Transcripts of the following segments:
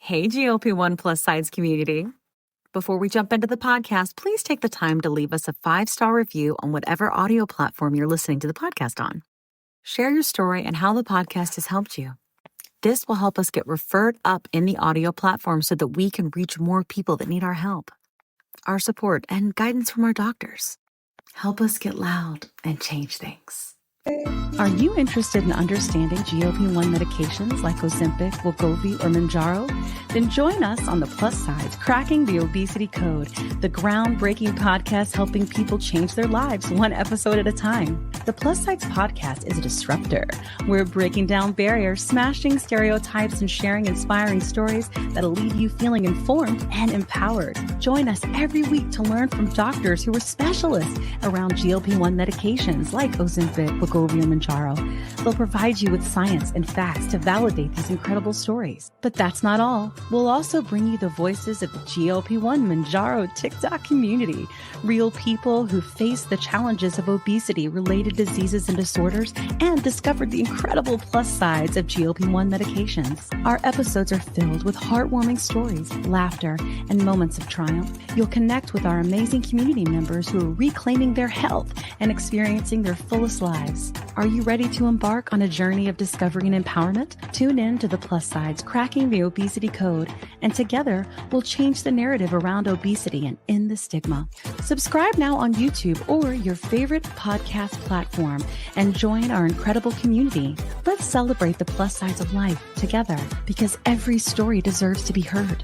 Hey, GLP-1 plus sides community. Before we jump into the podcast, please take the time to leave us a 5-star review on whatever audio platform you're listening to the podcast on. Share your story and how the podcast has helped you. This will help us get referred up in the audio platform so that we can reach more people that need our help, our support, and guidance from our doctors. Help us get loud and change things. Are you interested in understanding GLP-1 medications like Ozempic, Wegovy, or Mounjaro? Then join us on the Plus Sides, Cracking the Obesity Code, the groundbreaking podcast helping people change their lives one episode at a time. The Plus Sides podcast is a disruptor. We're breaking down barriers, smashing stereotypes, and sharing inspiring stories that'll leave you feeling informed and empowered. Join us every week to learn from doctors who are specialists around GLP-1 medications like Ozempic, Wegovy, and Mounjaro. They'll provide you with science and facts to validate these incredible stories. But that's not all. We'll also bring you the voices of the GLP-1 Mounjaro TikTok community, real people who face the challenges of obesity-related diseases and disorders and discovered the incredible plus sides of GLP-1 medications. Our episodes are filled with heartwarming stories, laughter, and moments of triumph. You'll connect with our amazing community members who are reclaiming their health and experiencing their fullest lives. Are you ready to embark on a journey of discovery and empowerment? Tune in to the Plus Sides, Cracking the Obesity Code, and together we'll change the narrative around obesity and end the stigma. Subscribe now on YouTube or your favorite podcast platform and join our incredible community. Let's celebrate the plus sides of life together because every story deserves to be heard.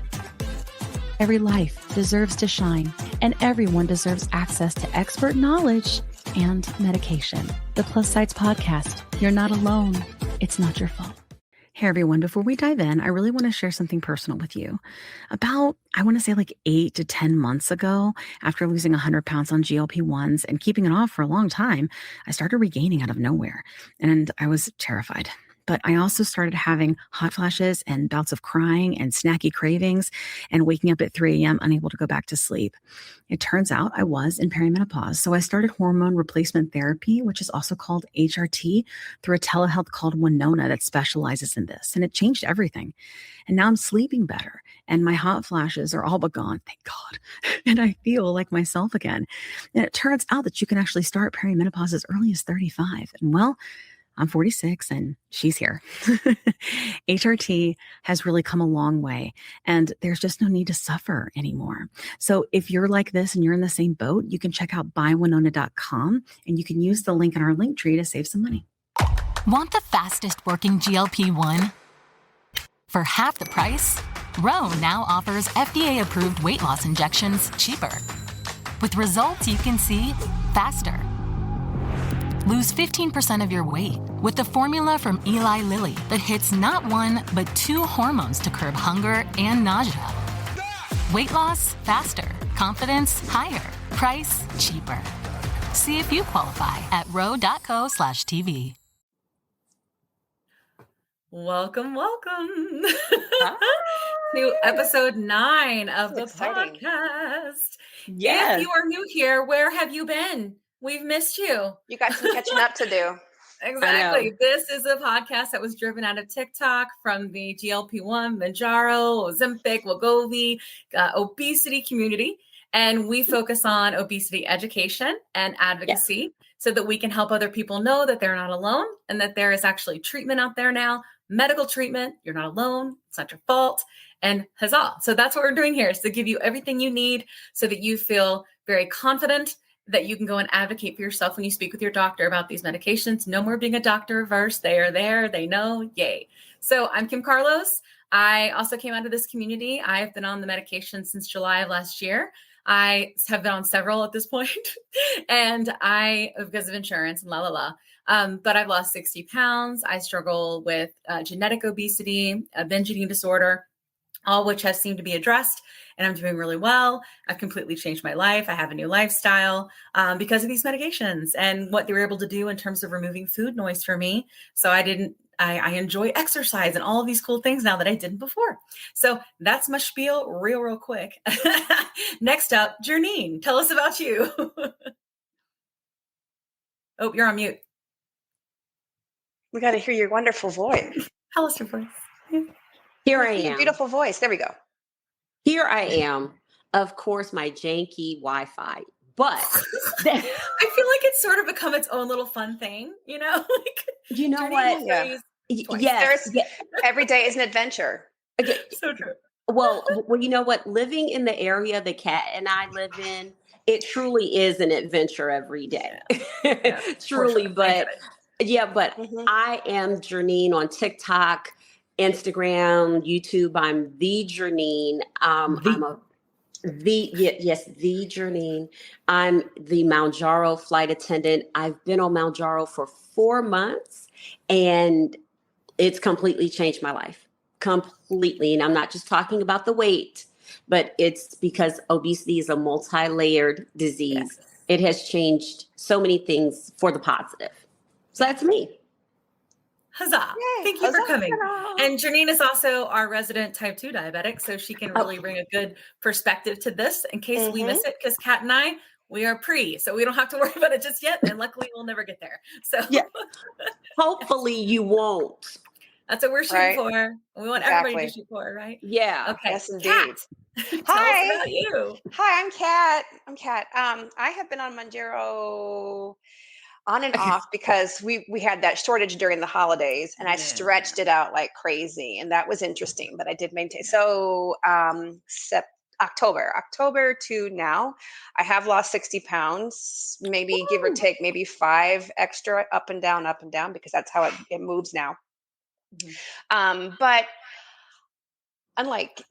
Every life deserves to shine, and everyone deserves access to expert knowledge and medication. The Plus Sides Podcast. You're not alone. It's not your fault. Hey everyone, before we dive in, I really want to share something personal with you. About, I want to say like 8 to 10 months ago, after losing 100 pounds on GLP-1s and keeping it off for a long time, I started regaining out of nowhere, and I was terrified. But I also started having hot flashes and bouts of crying and snacky cravings and waking up at 3 a.m. unable to go back to sleep. It turns out I was in perimenopause. So I started hormone replacement therapy, which is also called HRT, through a telehealth called Winona that specializes in this. And it changed everything. And now I'm sleeping better and my hot flashes are all but gone, thank God. And I feel like myself again. And it turns out that you can actually start perimenopause as early as 35. And well, I'm 46 and she's here. HRT has really come a long way and there's just no need to suffer anymore. So if you're like this and you're in the same boat, you can check out buywinona.com and you can use the link in our link tree to save some money. Want the fastest working GLP-1? For half the price, Ro now offers FDA-approved weight loss injections cheaper. With results you can see faster. Lose 15% of your weight with the formula from Eli Lilly that hits not one, but 2 hormones to curb hunger and nausea. Weight loss faster, confidence higher, price cheaper. See if you qualify at ro.co/TV. Welcome to episode 9 of the podcast. Yes. If you are new here, where have you been? We've missed you. You got some catching up to do. Exactly. This is a podcast that was driven out of TikTok from the GLP-1, Mounjaro, Ozempic, Wegovy, obesity community. And we focus on obesity education and advocacy so that we can help other people know that they're not alone and that there is actually treatment out there now, medical treatment. You're not alone. It's not your fault. And huzzah. So that's what we're doing here is to give you everything you need so that you feel very confident that you can go and advocate for yourself when you speak with your doctor about these medications. No more being a doctor reverse. They are there. They know. Yay. So I'm Kim Carlos. I also came out of this community. I've been on the medication since July of last year. I have been on several at this point, and because of insurance and but I've lost 60 pounds. I struggle with genetic obesity, a binge eating disorder, all which has seemed to be addressed. And I'm doing really well. I've completely changed my life. I have a new lifestyle because of these medications and what they were able to do in terms of removing food noise for me. So I enjoy exercise and all of these cool things now that I didn't before. So that's my spiel real quick. Next up, Janine, tell us about you. Oh, you're on mute. We got to hear your wonderful voice. Tell us your voice. Here I Your am. beautiful voice. There we go. Here I am. Of course, my janky Wi-Fi, but I feel like it's sort of become its own little fun thing, you know? Like, you know Journey what? will Yeah. raise twice. Yes. Every day is an adventure. So true. Well, you know what? Living in the area the cat and I live in, it truly is an adventure every day. Yeah, Truly, sure. but but Mhm. I am Janine on TikTok, Instagram, YouTube. I'm the Janine. The Janine. I'm the Mounjaro flight attendant. I've been on Mounjaro for 4 months, and it's completely changed my life. Completely. And I'm not just talking about the weight, but it's because obesity is a multi-layered disease. Yes. It has changed so many things for the positive. So that's me. Huzzah. Yay. Thank you for Huzzah. coming. And Janine is also our resident type 2 diabetic, so she can really bring a good perspective to this in case we miss it, because Kat and I, we are so we don't have to worry about it just yet. And luckily we'll never get there. So Hopefully you won't. that's what we're shooting for. We want everybody to shoot for, right? Yeah. Okay. Yes, indeed. Kat, tell us about you. Hi, I'm Kat. I have been on Mounjaro on and off because we had that shortage during the holidays, and I stretched it out like crazy, and that was interesting. But I did maintain. So October to now, I have lost 60 pounds, maybe give or take, maybe 5 extra, up and down, because that's how it moves now. But unlike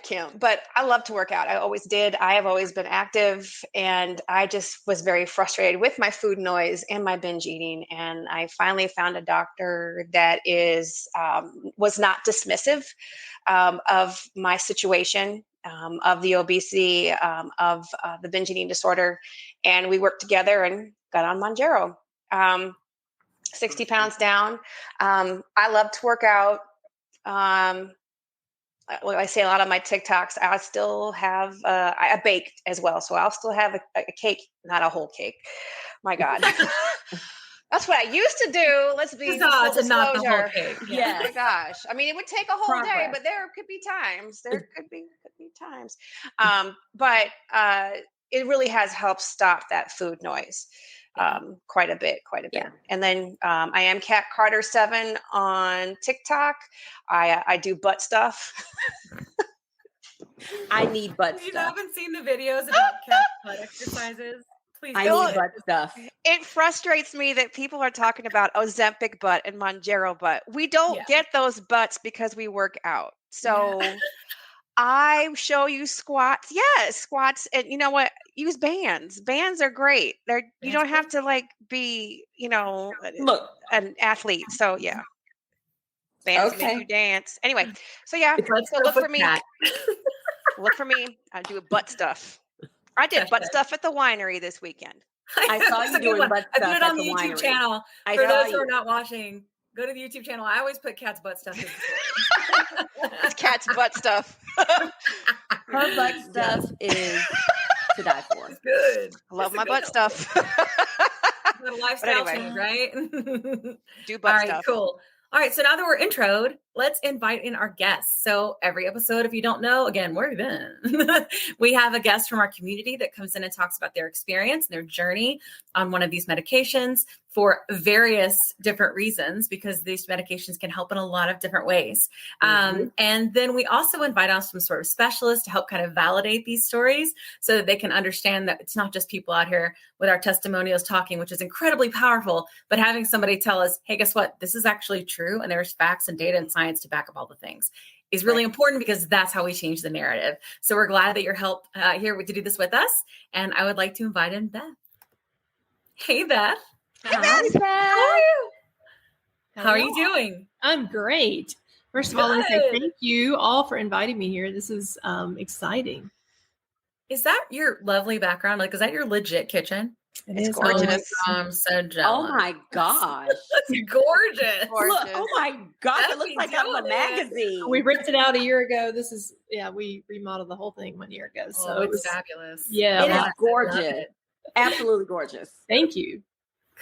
Kim, but I love to work out. I always did. I have always been active, and I just was very frustrated with my food noise and my binge eating. And I finally found a doctor that was not dismissive of my situation, of the obesity, of the binge eating disorder. And we worked together and got on Mounjaro. 60 pounds down. I love to work out. I say a lot on my TikToks, I still have, I baked as well. So I'll still have a cake, not a whole cake. My God. That's what I used to do. Let's be full disclosure. Not the whole cake. Yes. Oh my gosh. I mean, it would take a whole day, but there could be times. But it really has helped stop that food noise. Quite a bit. Yeah. And then I am Kat Carter 7 on TikTok. I do butt stuff. I need butt If you stuff. haven't seen the videos about Kat's butt exercises, please I need butt stuff. It frustrates me that people are talking about Ozempic butt and Mounjaro butt. We don't get those butts because we work out. So I show you squats. Yes, squats. And you know what? Use bands. Bands are great. You don't have to be, Look, an athlete. So bands make you dance. Anyway, so so look for me. Look for me. I do butt stuff. I did butt stuff at the winery this weekend. I saw you doing butt stuff. I put it on the YouTube channel. For those who are not watching, go to the YouTube channel. I always put Kat's butt stuff. It's Kat's butt stuff. Her butt stuff is to die for. It's good. I love my butt stuff. A lifestyle change, right? Do butt stuff. All right, cool. All right, so now that we're introed, let's invite in our guests. So every episode, if you don't know, again, where have you been? We have a guest from our community that comes in and talks about their experience and their journey on one of these medications for various different reasons, because these medications can help in a lot of different ways. And then we also invite on some sort of specialist to help kind of validate these stories so that they can understand that it's not just people out here with our testimonials talking, which is incredibly powerful, but having somebody tell us, hey, guess what? This is actually true. And there's facts and data and science to back up all the things is really important, because that's how we change the narrative. So we're glad that you're here to do this with us. And I would like to invite in Beth. Hey, Beth. Hey, Beth. How are you? How are you doing? I'm great. First of all, I want to say thank you all for inviting me here. This is exciting. Is that your lovely background? Is that your legit kitchen? It's gorgeous. I'm so jealous. Oh my gosh. It's gorgeous. Look, oh my gosh. It looks like out of a magazine. We ripped it out a year ago. We remodeled the whole thing 1 year ago. So it was fabulous. Yeah. It is gorgeous. Absolutely gorgeous. Thank you.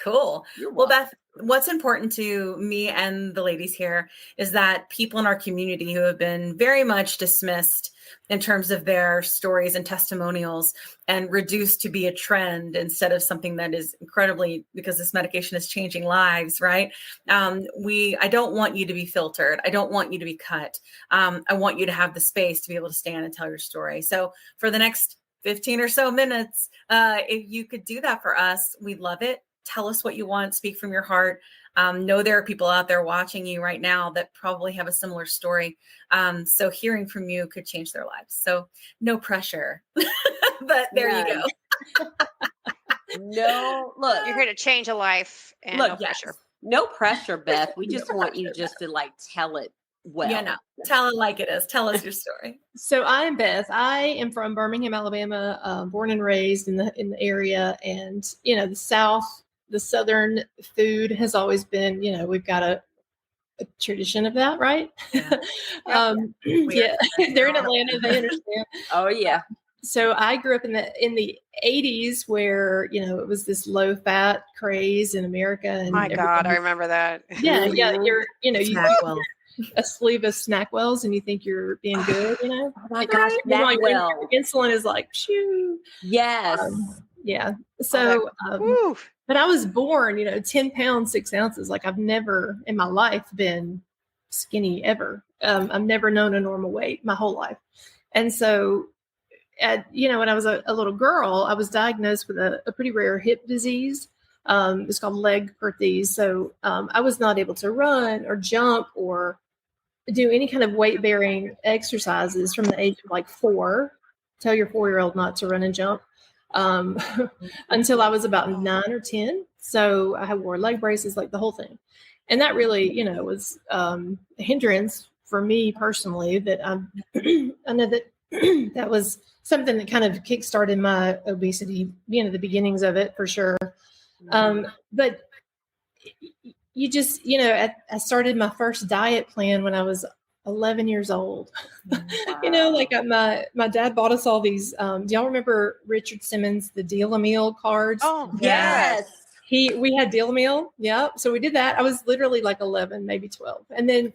Cool. Well, Beth, what's important to me and the ladies here is that people in our community who have been very much dismissed in terms of their stories and testimonials and reduced to be a trend instead of something that is incredibly, because this medication is changing lives, right? I don't want you to be filtered. I don't want you to be cut. I want you to have the space to be able to stand and tell your story. So for the next 15 or so minutes, if you could do that for us, we'd love it. Tell us what you want. Speak from your heart. Know there are people out there watching you right now that probably have a similar story. So hearing from you could change their lives. So no pressure, but there you go. No, look, You're here to change a life, and no pressure. No pressure, Beth. We just want you just to like tell it well. Yeah, no, tell it like it is. Tell us your story. So I'm Beth. I am from Birmingham, Alabama, born and raised in the area, and the Southern food has always been, we've got a tradition of that, right? Yeah. They're in Atlanta. They understand. Oh yeah. So I grew up in the 80s where, it was this low fat craze in America. And my God, I remember that. Yeah. You a sleeve of Snackwells and you think you're being good, Oh my gosh, Snackwell. Insulin is like, shoo. Yes. Yeah. So, but I was born, 10 pounds, 6 ounces. Like I've never in my life been skinny ever. I've never known a normal weight my whole life. And so, when I was a little girl, I was diagnosed with a pretty rare hip disease. It's called leg perthes. So I was not able to run or jump or do any kind of weight bearing exercises from the age of like 4. Tell your 4-year-old not to run and jump. Until I was about 9 or 10. So I wore leg braces, like the whole thing. And that really, was a hindrance for me personally that I know that that was something that kind of kickstarted my obesity, the beginnings of it for sure. But you just, I started my first diet plan when I was 11 years old. Wow. My dad bought us all these. Do y'all remember Richard Simmons, the Deal-A-Meal cards? Oh, yes. We had Deal-A-Meal. Yeah. So we did that. I was literally like 11, maybe 12. And then,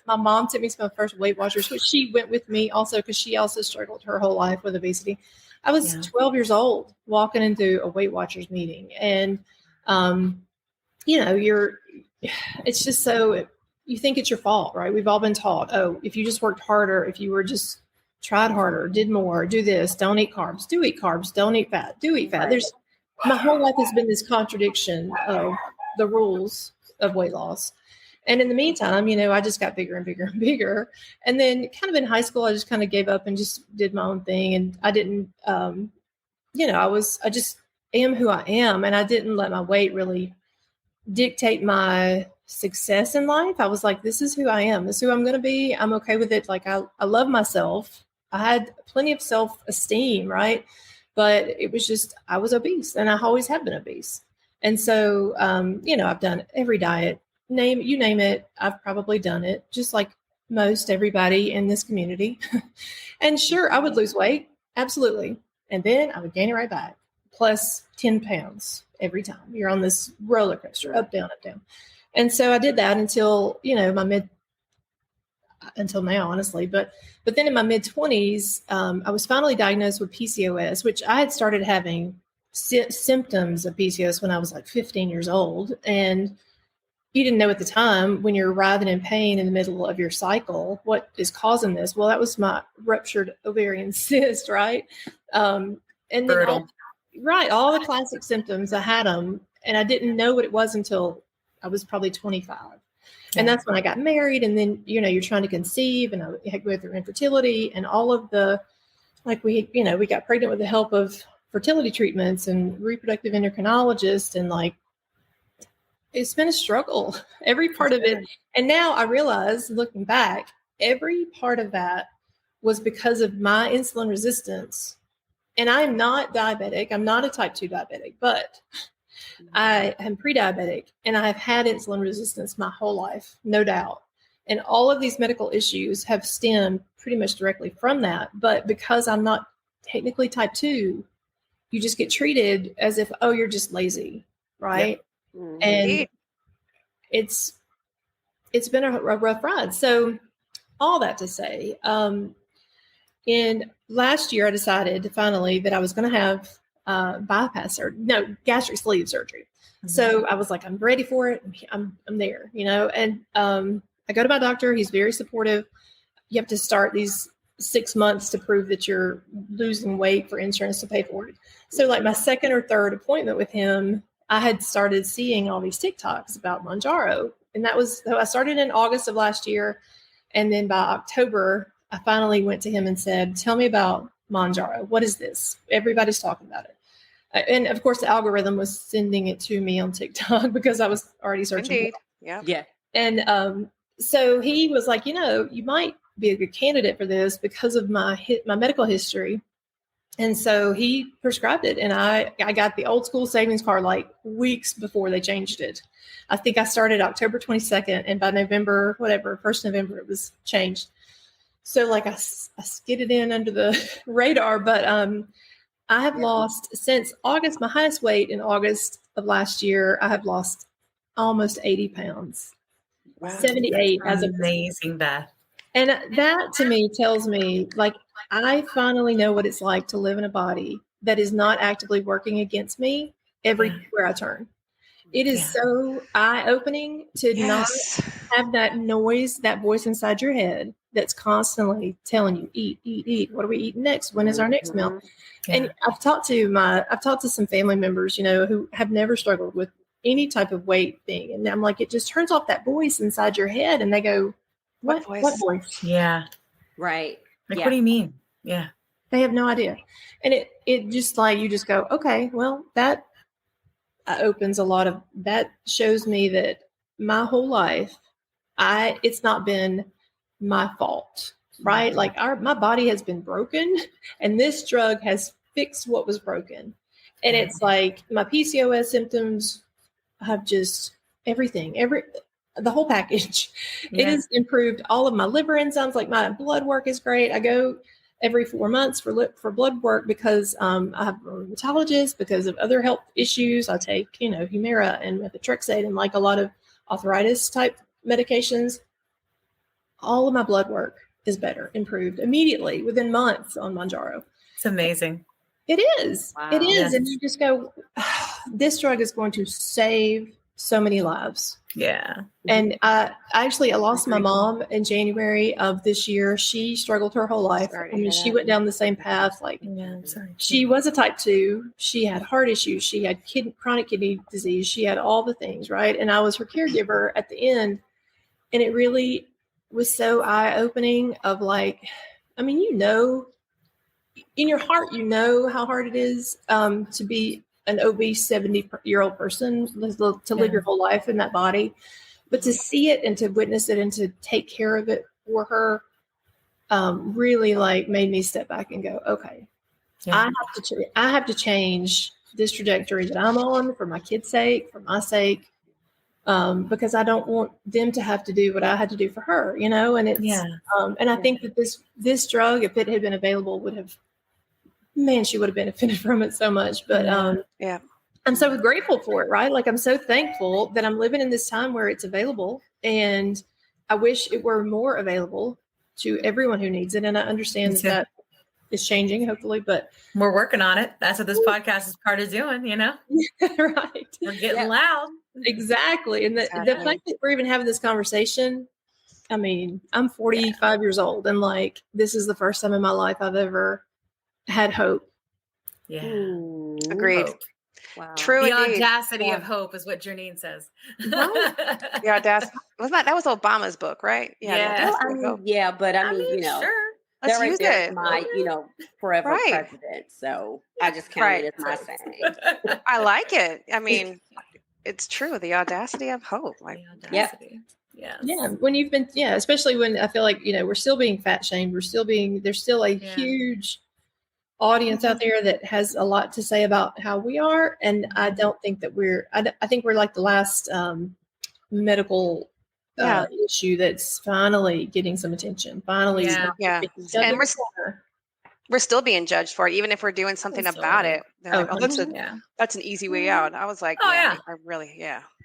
my mom took me to my first Weight Watchers, which she went with me also because she also struggled her whole life with obesity. I was 12 years old walking into a Weight Watchers meeting. And, it's just so, you think it's your fault, right? We've all been taught, if you just worked harder, if you were just tried harder, did more, do this, don't eat carbs, do eat carbs, don't eat fat, do eat fat. My whole life has been this contradiction of the rules of weight loss. And in the meantime, I just got bigger and bigger and bigger. And then kind of in high school, I just kind of gave up and just did my own thing. And I didn't, I just am who I am. And I didn't let my weight really dictate my success in life. I was like, this is who I am. This is who I'm going to be. I'm okay with it. Like I love myself. I had plenty of self-esteem, right? But it was just, I was obese and I always have been obese. And so, I've done every diet, name it. I've probably done it just like most everybody in this community. And sure, I would lose weight. Absolutely. And then I would gain it right back. Plus 10 pounds every time. You're on this roller coaster, up, down, up, down. And so I did that until, until now, honestly. But then in my mid-20s, I was finally diagnosed with PCOS, which I had started having symptoms of PCOS when I was like 15 years old. And you didn't know at the time when you're writhing in pain in the middle of your cycle, what is causing this? Well, that was my ruptured ovarian cyst, right? And then all the classic symptoms, I had them, and I didn't know what it was until I was probably 25. And that's when I got married. And then, you're trying to conceive, and I had to go through infertility and all of the, we got pregnant with the help of fertility treatments and reproductive endocrinologists. And it's been a struggle, every part of it. And now I realize, looking back, every part of that was because of my insulin resistance. And I'm not diabetic. I'm not a type 2 diabetic, but I am pre-diabetic and I have had insulin resistance my whole life, no doubt. And all of these medical issues have stemmed pretty much directly from that. But because I'm not technically type 2, you just get treated as if, you're just lazy, right? Yep. And it's been a rough ride. So all that to say, in last year, I decided finally that I was going to have gastric sleeve surgery. Mm-hmm. So I was like, I'm ready for it. I'm there, and I go to my doctor. He's very supportive. You have to start these 6 months to prove that you're losing weight for insurance to pay for it. So like my second or third appointment with him, I had started seeing all these TikToks about Mounjaro. And I started in August of last year. And then by October, I finally went to him and said, tell me about Mounjaro. What is this? Everybody's talking about it. And of course, the algorithm was sending it to me on TikTok because I was already searching. Indeed. Yeah. Yeah. And so he was like, you might be a good candidate for this because of my medical history. And so he prescribed it. And I got the old school savings card like weeks before they changed it. I think I started October 22nd. And by November, 1st November, it was changed. So like I skidded in under the radar. But I have lost since August, my highest weight in August of last year, I have lost almost 80 pounds. Wow. 78 as of amazing, Beth. And that to me tells me like I finally know what it's like to live in a body that is not actively working against me everywhere I turn. It is so eye-opening to not have that noise, that voice inside your head that's constantly telling you, eat, eat, eat. What are we eating next? When is our next meal? Yeah. And I've talked to some family members, who have never struggled with any type of weight thing. And I'm like, it just turns off that voice inside your head. And they go, what voice? Yeah. Right. Like, what do you mean? Yeah. They have no idea. And it just like, you just go, okay, well, that opens a lot of, that shows me that my whole life, it's not been my fault, right? Like my body has been broken and this drug has fixed what was broken. And it's like my PCOS symptoms have just everything, the whole package. It has improved all of my liver enzymes. Like my blood work is great. I go every 4 months for blood work because I have a rheumatologist, because of other health issues. I take, Humira and methotrexate and like a lot of arthritis type medications. All of my blood work is better, improved immediately within months on Mounjaro. It's amazing. It is. Wow. It is. Yes. And you just go, this drug is going to save so many lives. Yeah. And I lost my mom in January of this year. She struggled her whole life. She went down the same path. She was a type 2. She had heart issues. She had chronic kidney disease. She had all the things, right? And I was her caregiver at the end. And it really was so eye-opening of like, in your heart, how hard it is to be an obese 70-year-old person, to live your whole life in that body. But to see it and to witness it and to take care of it for her really like made me step back and go, okay, I have to change this trajectory that I'm on for my kids' sake, for my sake, because I don't want them to have to do what I had to do for her, and it's, and I think that this drug, if it had been available, she would have benefited from it so much. But I'm so grateful for it, right? Like I'm so thankful that I'm living in this time where it's available, and I wish it were more available to everyone who needs it. And I understand that is changing, hopefully, but we're working on it. That's what this podcast is part of doing, Right. We're getting loud. Exactly. And the fact that we're even having this conversation, I'm 45 years old, and like, this is the first time in my life I've ever had hope. Yeah. Ooh, agreed. Hope. Wow. True. The audacity of hope is what Janine says. Right. The audacity. That was Obama's book, right? Yeah. But sure. Let's use it. My, forever president. So I just count it as my saying. I like it. It's true. The audacity of hope. Like, the audacity. Yeah. Yeah. When you've been, especially when I feel like, we're still being fat shamed. There's still a huge audience out there that has a lot to say about how we are. And I don't think that I think we're like the last medical issue that's finally getting some attention. Finally. Yeah. And we're still being judged for it, even if we're doing something about it. They're like, that's an easy way out. I was like, I really.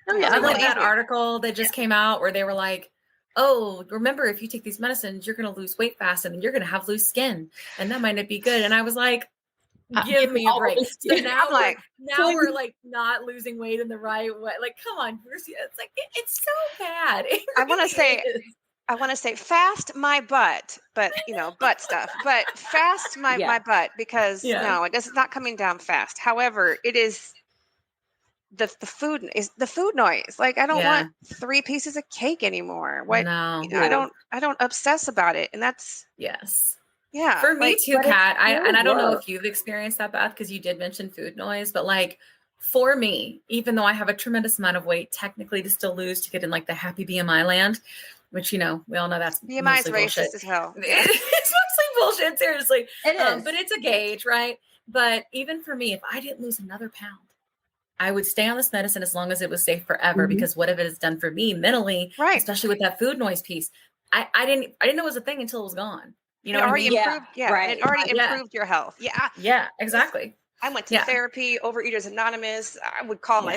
I like that article that just came out where they were like, oh, remember, if you take these medicines, you're going to lose weight fast and you're going to have loose skin. And that might not be good. And I was like, give me a break. So now we're like not losing weight in the right way. Like, come on, it's like, it's so bad. I want to say fast my butt, but butt stuff, but fast my butt, because no, it's not coming down fast. However, it is the food noise. Like, I don't want 3 pieces of cake anymore. What? No. I don't obsess about it. And that's for me too, Kat. I don't know if you've experienced that, Beth, because you did mention food noise, but like for me, even though I have a tremendous amount of weight technically to still lose to get in like the happy BMI land, which, we all know that's BMI is racist as hell. It's mostly bullshit, seriously. It is. But it's a gauge, right? But even for me, if I didn't lose another pound, I would stay on this medicine as long as it was safe forever, because what it has done for me mentally, especially with that food noise piece, I didn't know it was a thing until it was gone. You know, it already improved. It already improved your health. Yeah, exactly. I went to therapy, Overeaters Anonymous. I would call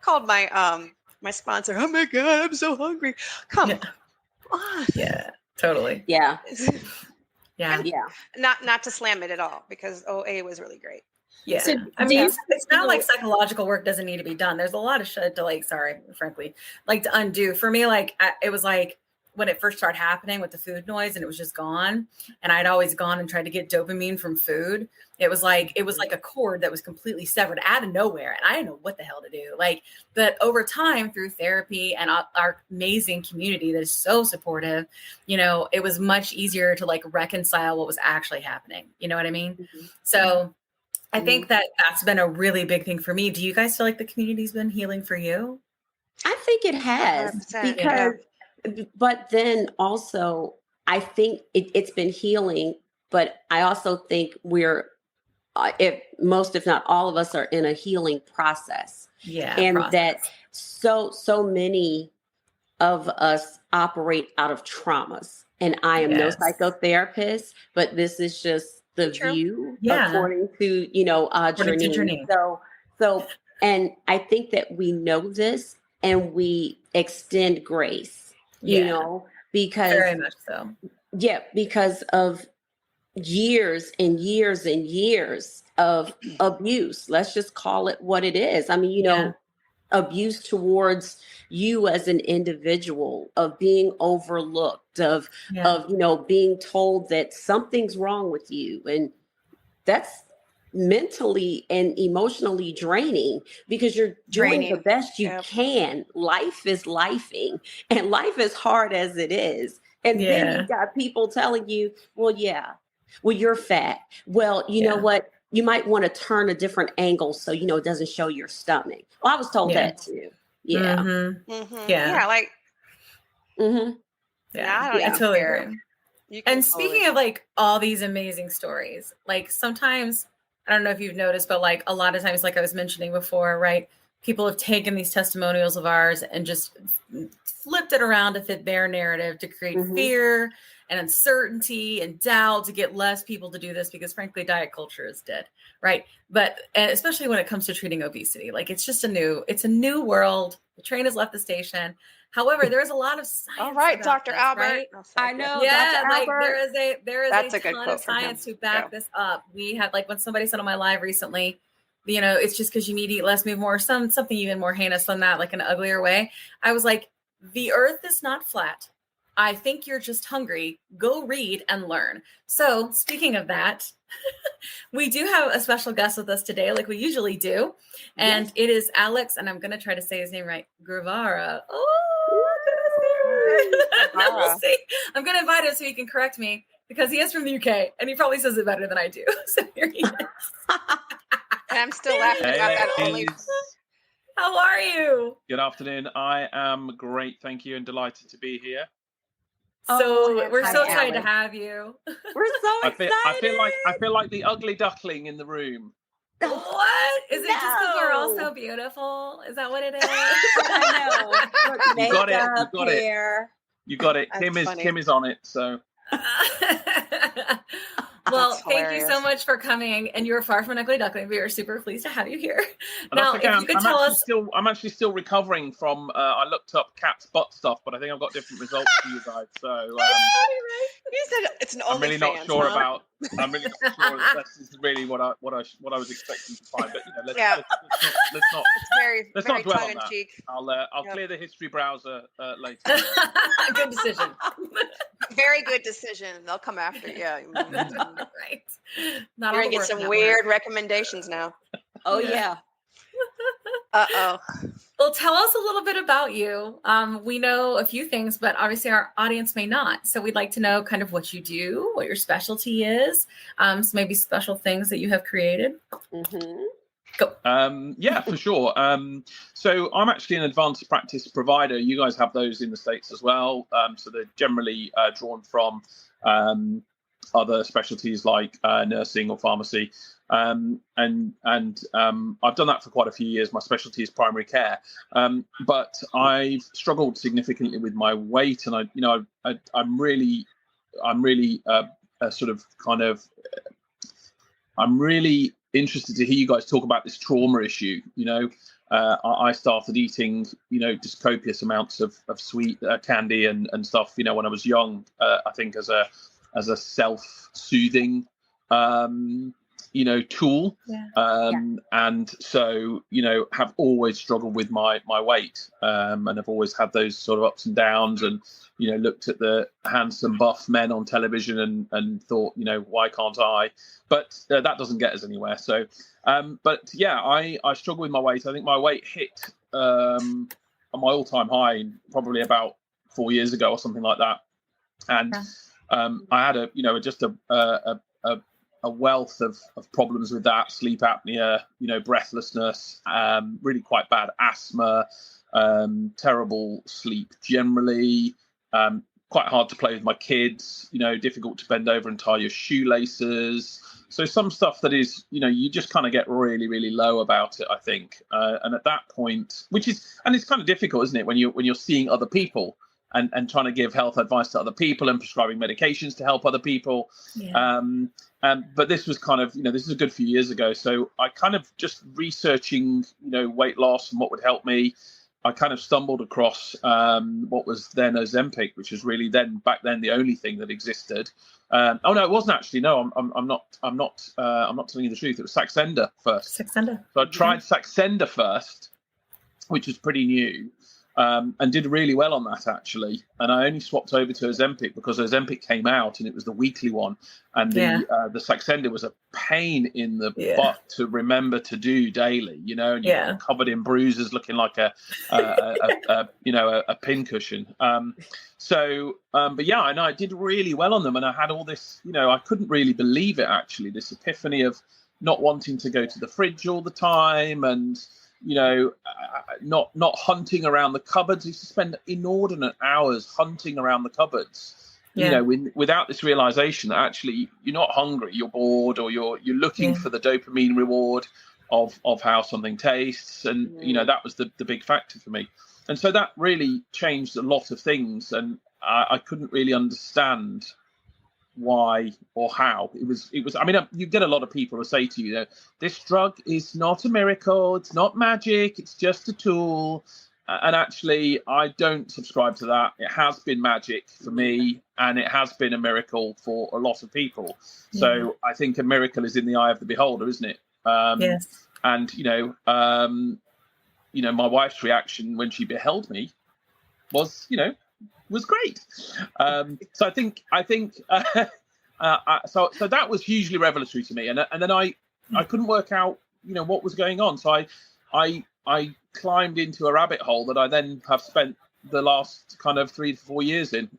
called my my sponsor. Oh my God, I'm so hungry. Come on. Yeah, totally. Yeah. Not to slam it at all, because OA was really great. Yeah. So I mean, it's not like psychological work doesn't need to be done. There's a lot of shit to frankly, to undo. For me, it was like when it first started happening with the food noise and it was just gone. And I'd always gone and tried to get dopamine from food. It was like a cord that was completely severed out of nowhere. And I didn't know what the hell to do. But over time, through therapy and our amazing community that is so supportive, it was much easier to reconcile what was actually happening. You know what I mean? Mm-hmm. So I think that's been a really big thing for me. Do you guys feel like the community's been healing for you? I think it has, because, but then also I think it's been healing, but I also think we're, if not all of us are in a healing process. Yeah. And that so many of us operate out of traumas, and I am no psychotherapist, but this is just the view according to, Janine. So, and I think that we know this and we extend grace, because very much so. Yeah. Because of years and years and years of abuse. Let's just call it what it is. I mean, abuse towards you as an individual, of being overlooked, of being told that something's wrong with you. And that's mentally and emotionally draining, because you're doing the best you can. Life is lifing, and life is hard as it is. And then you've got people telling you, well, you're fat. Well, you know what? You might want to turn a different angle so, it doesn't show your stomach. Well, I was told that too. Yeah. Mm-hmm. Mm-hmm. Yeah. I totally agree. And speaking of all these amazing stories, sometimes, I don't know if you've noticed, but a lot of times, I was mentioning before, right? People have taken these testimonials of ours and just flipped it around to fit their narrative, to create fear and uncertainty and doubt, to get less people to do this, because frankly, diet culture is dead, right? But especially when it comes to treating obesity, it's just it's a new world. The train has left the station. However, there's a lot of science. All right, Dr. Albert. Right? I know. Yeah, Dr. Albert. there is a ton of science to back this up. We had when somebody said on my live recently, it's just because you need to eat less, move more, something even more heinous than that, an uglier way. I was like, the earth is not flat. I think you're just hungry. Go read and learn. So speaking of that, we do have a special guest with us today, like we usually do. And it is Alex, and I'm going to try to say his name right, Guevara. We'll see. I'm going to invite him so he can correct me, because he is from the UK and he probably says it better than I do. So here he is. And I'm still laughing about that only. How are you? Good afternoon. I am great, thank you, and delighted to be here. So we're so excited to have you. We're so excited. I feel like the ugly duckling in the room. What? Is it just because we're all so beautiful? Is that what it is? I know. You got it. You got it. Kim is on it. So. Well, That's thank you so hilarious. much for coming. And you're far from an ugly duckling. We are super pleased to have you here. And Now, that's okay. if you could tell us. I'm actually still recovering from. I looked up cat's butt stuff, but I think I've got different results for you guys. So You said it's an I'm really not OnlyFans, sure huh? about. I'm really not sure if this is really what I was expecting to find. But let's not It's very, let's very not dwell tongue on in that. cheek. I'll clear the history browser later. Good decision. Very good decision. They'll come after you. Yeah. Right. Not You're all gonna the get work some that weird recommendations now. Oh yeah. Uh-oh. Well, tell us a little bit about you. We know a few things, but obviously our audience may not. So we'd like to know kind of what you do, what your specialty is, so maybe special things that you have created. Mm-hmm. Go. Yeah, for sure. So I'm actually an advanced practice provider. You guys have those in the States as well. So they're generally drawn from other specialties like nursing or pharmacy. And I've done that for quite a few years. My specialty is primary care, but I've struggled significantly with my weight, and I'm really interested to hear you guys talk about this trauma issue. I started eating, just copious amounts of sweet candy and stuff, when I was young. I think as a self-soothing tool. And so have always struggled with my weight, and have always had those sort of ups and downs, and looked at the handsome buff men on television and thought, why can't I? But that doesn't get us anywhere. So but yeah, I struggle with my weight. I think my weight hit my all-time high probably about 4 years ago or something like that. And I had a wealth of problems with that: sleep apnea, breathlessness, really quite bad asthma, terrible sleep generally, quite hard to play with my kids, difficult to bend over and tie your shoelaces. So some stuff that is, you just kind of get really, really low about it, I think. And at that point, it's kind of difficult, isn't it, when you're seeing other people and trying to give health advice to other people and prescribing medications to help other people. Yeah. But this was kind of, this is a good few years ago. So I kind of just researching, weight loss and what would help me. I kind of stumbled across what was then Ozempic, which was really back then the only thing that existed. Oh no, it wasn't actually. No, I'm not telling you the truth. It was Saxenda first. Saxenda. So I tried Saxenda first, which was pretty new. And did really well on that, actually. And I only swapped over to Ozempic because Ozempic came out and it was the weekly one. And the Saxenda was a pain in the butt to remember to do daily, and you're covered in bruises, looking like a pincushion. But yeah, and I did really well on them. And I had all this, I couldn't really believe it, actually, this epiphany of not wanting to go to the fridge all the time and, not hunting around the cupboards. I used to spend inordinate hours hunting around the cupboards, without this realization that actually you're not hungry, you're bored, or you're looking for the dopamine reward of how something tastes. And, that was the big factor for me. And so that really changed a lot of things. And I couldn't really understand why or how it was. I mean, you get a lot of people who say to you, this drug is not a miracle, it's not magic, it's just a tool. And actually, I don't subscribe to that. It has been magic for me, and it has been a miracle for a lot of people. So I think a miracle is in the eye of the beholder, isn't it? Yes. And my wife's reaction when she beheld me was great. So I think so that was hugely revelatory to me. And then I couldn't work out, what was going on. So I climbed into a rabbit hole that I then have spent the last kind of 3 to 4 years in,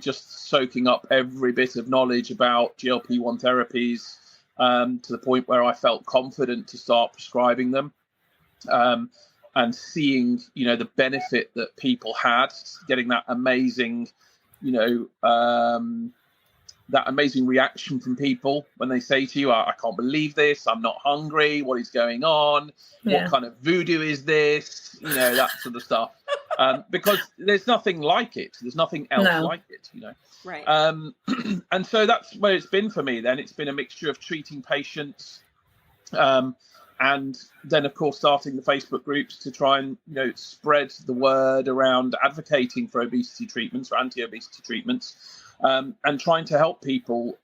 just soaking up every bit of knowledge about GLP-1 therapies, to the point where I felt confident to start prescribing them. And seeing, the benefit that people had, getting that amazing, that amazing reaction from people when they say to you, I can't believe this, I'm not hungry, what is going on? What kind of voodoo is this? That sort of stuff. because there's nothing like it. There's nothing else like it, Right. And so that's where it's been for me. Then it's been a mixture of treating patients, and then of course starting the Facebook groups to try and spread the word around advocating for obesity treatments, or anti-obesity treatments, and trying to help people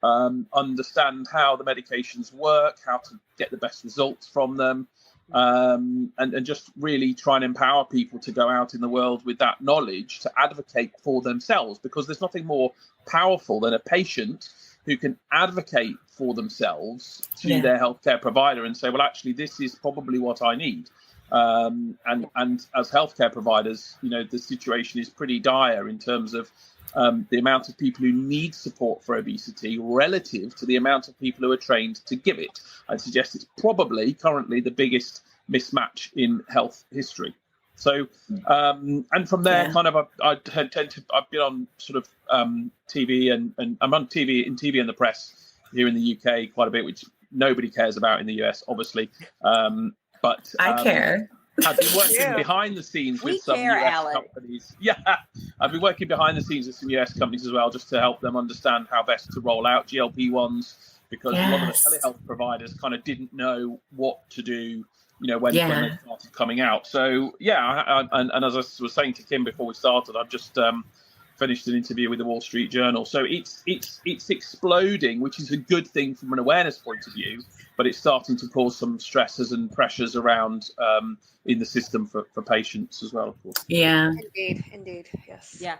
understand how the medications work, how to get the best results from them, and just really try and empower people to go out in the world with that knowledge to advocate for themselves, because there's nothing more powerful than a patient who can advocate for themselves to their healthcare provider and say, well, actually, this is probably what I need. And as healthcare providers, the situation is pretty dire in terms of the amount of people who need support for obesity relative to the amount of people who are trained to give it. I'd suggest it's probably currently the biggest mismatch in health history. So, and from there, kind of, I've been on sort of TV and I'm on TV and the press here in the UK quite a bit, which nobody cares about in the US, obviously. But I care. I've been working behind the scenes with some US companies. Yeah, I've been working behind the scenes with some US companies as well, just to help them understand how best to roll out GLP-1s, because a lot of the telehealth providers kind of didn't know what to do, when they started coming out. So and as I was saying to Kim before we started, I've just finished an interview with the Wall Street Journal. So it's exploding, which is a good thing from an awareness point of view, but it's starting to cause some stresses and pressures around in the system for patients as well, of course. Yeah. Indeed. Yes. Yeah.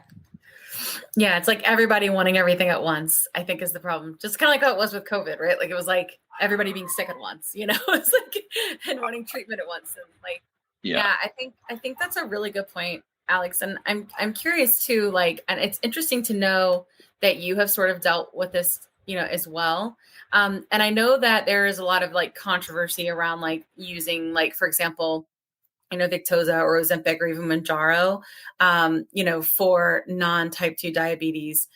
Yeah, it's like everybody wanting everything at once, I think, is the problem. Just kind of like how it was with COVID, right? Like it was like everybody being sick at once, it's like, and wanting treatment at once. And like, I think that's a really good point, Alex. And I'm curious too, like, and it's interesting to know that you have sort of dealt with this, as well. And I know that there is a lot of like controversy around like using, like, for example, Victoza or Ozempic or even Mounjaro, for non-type 2 diabetes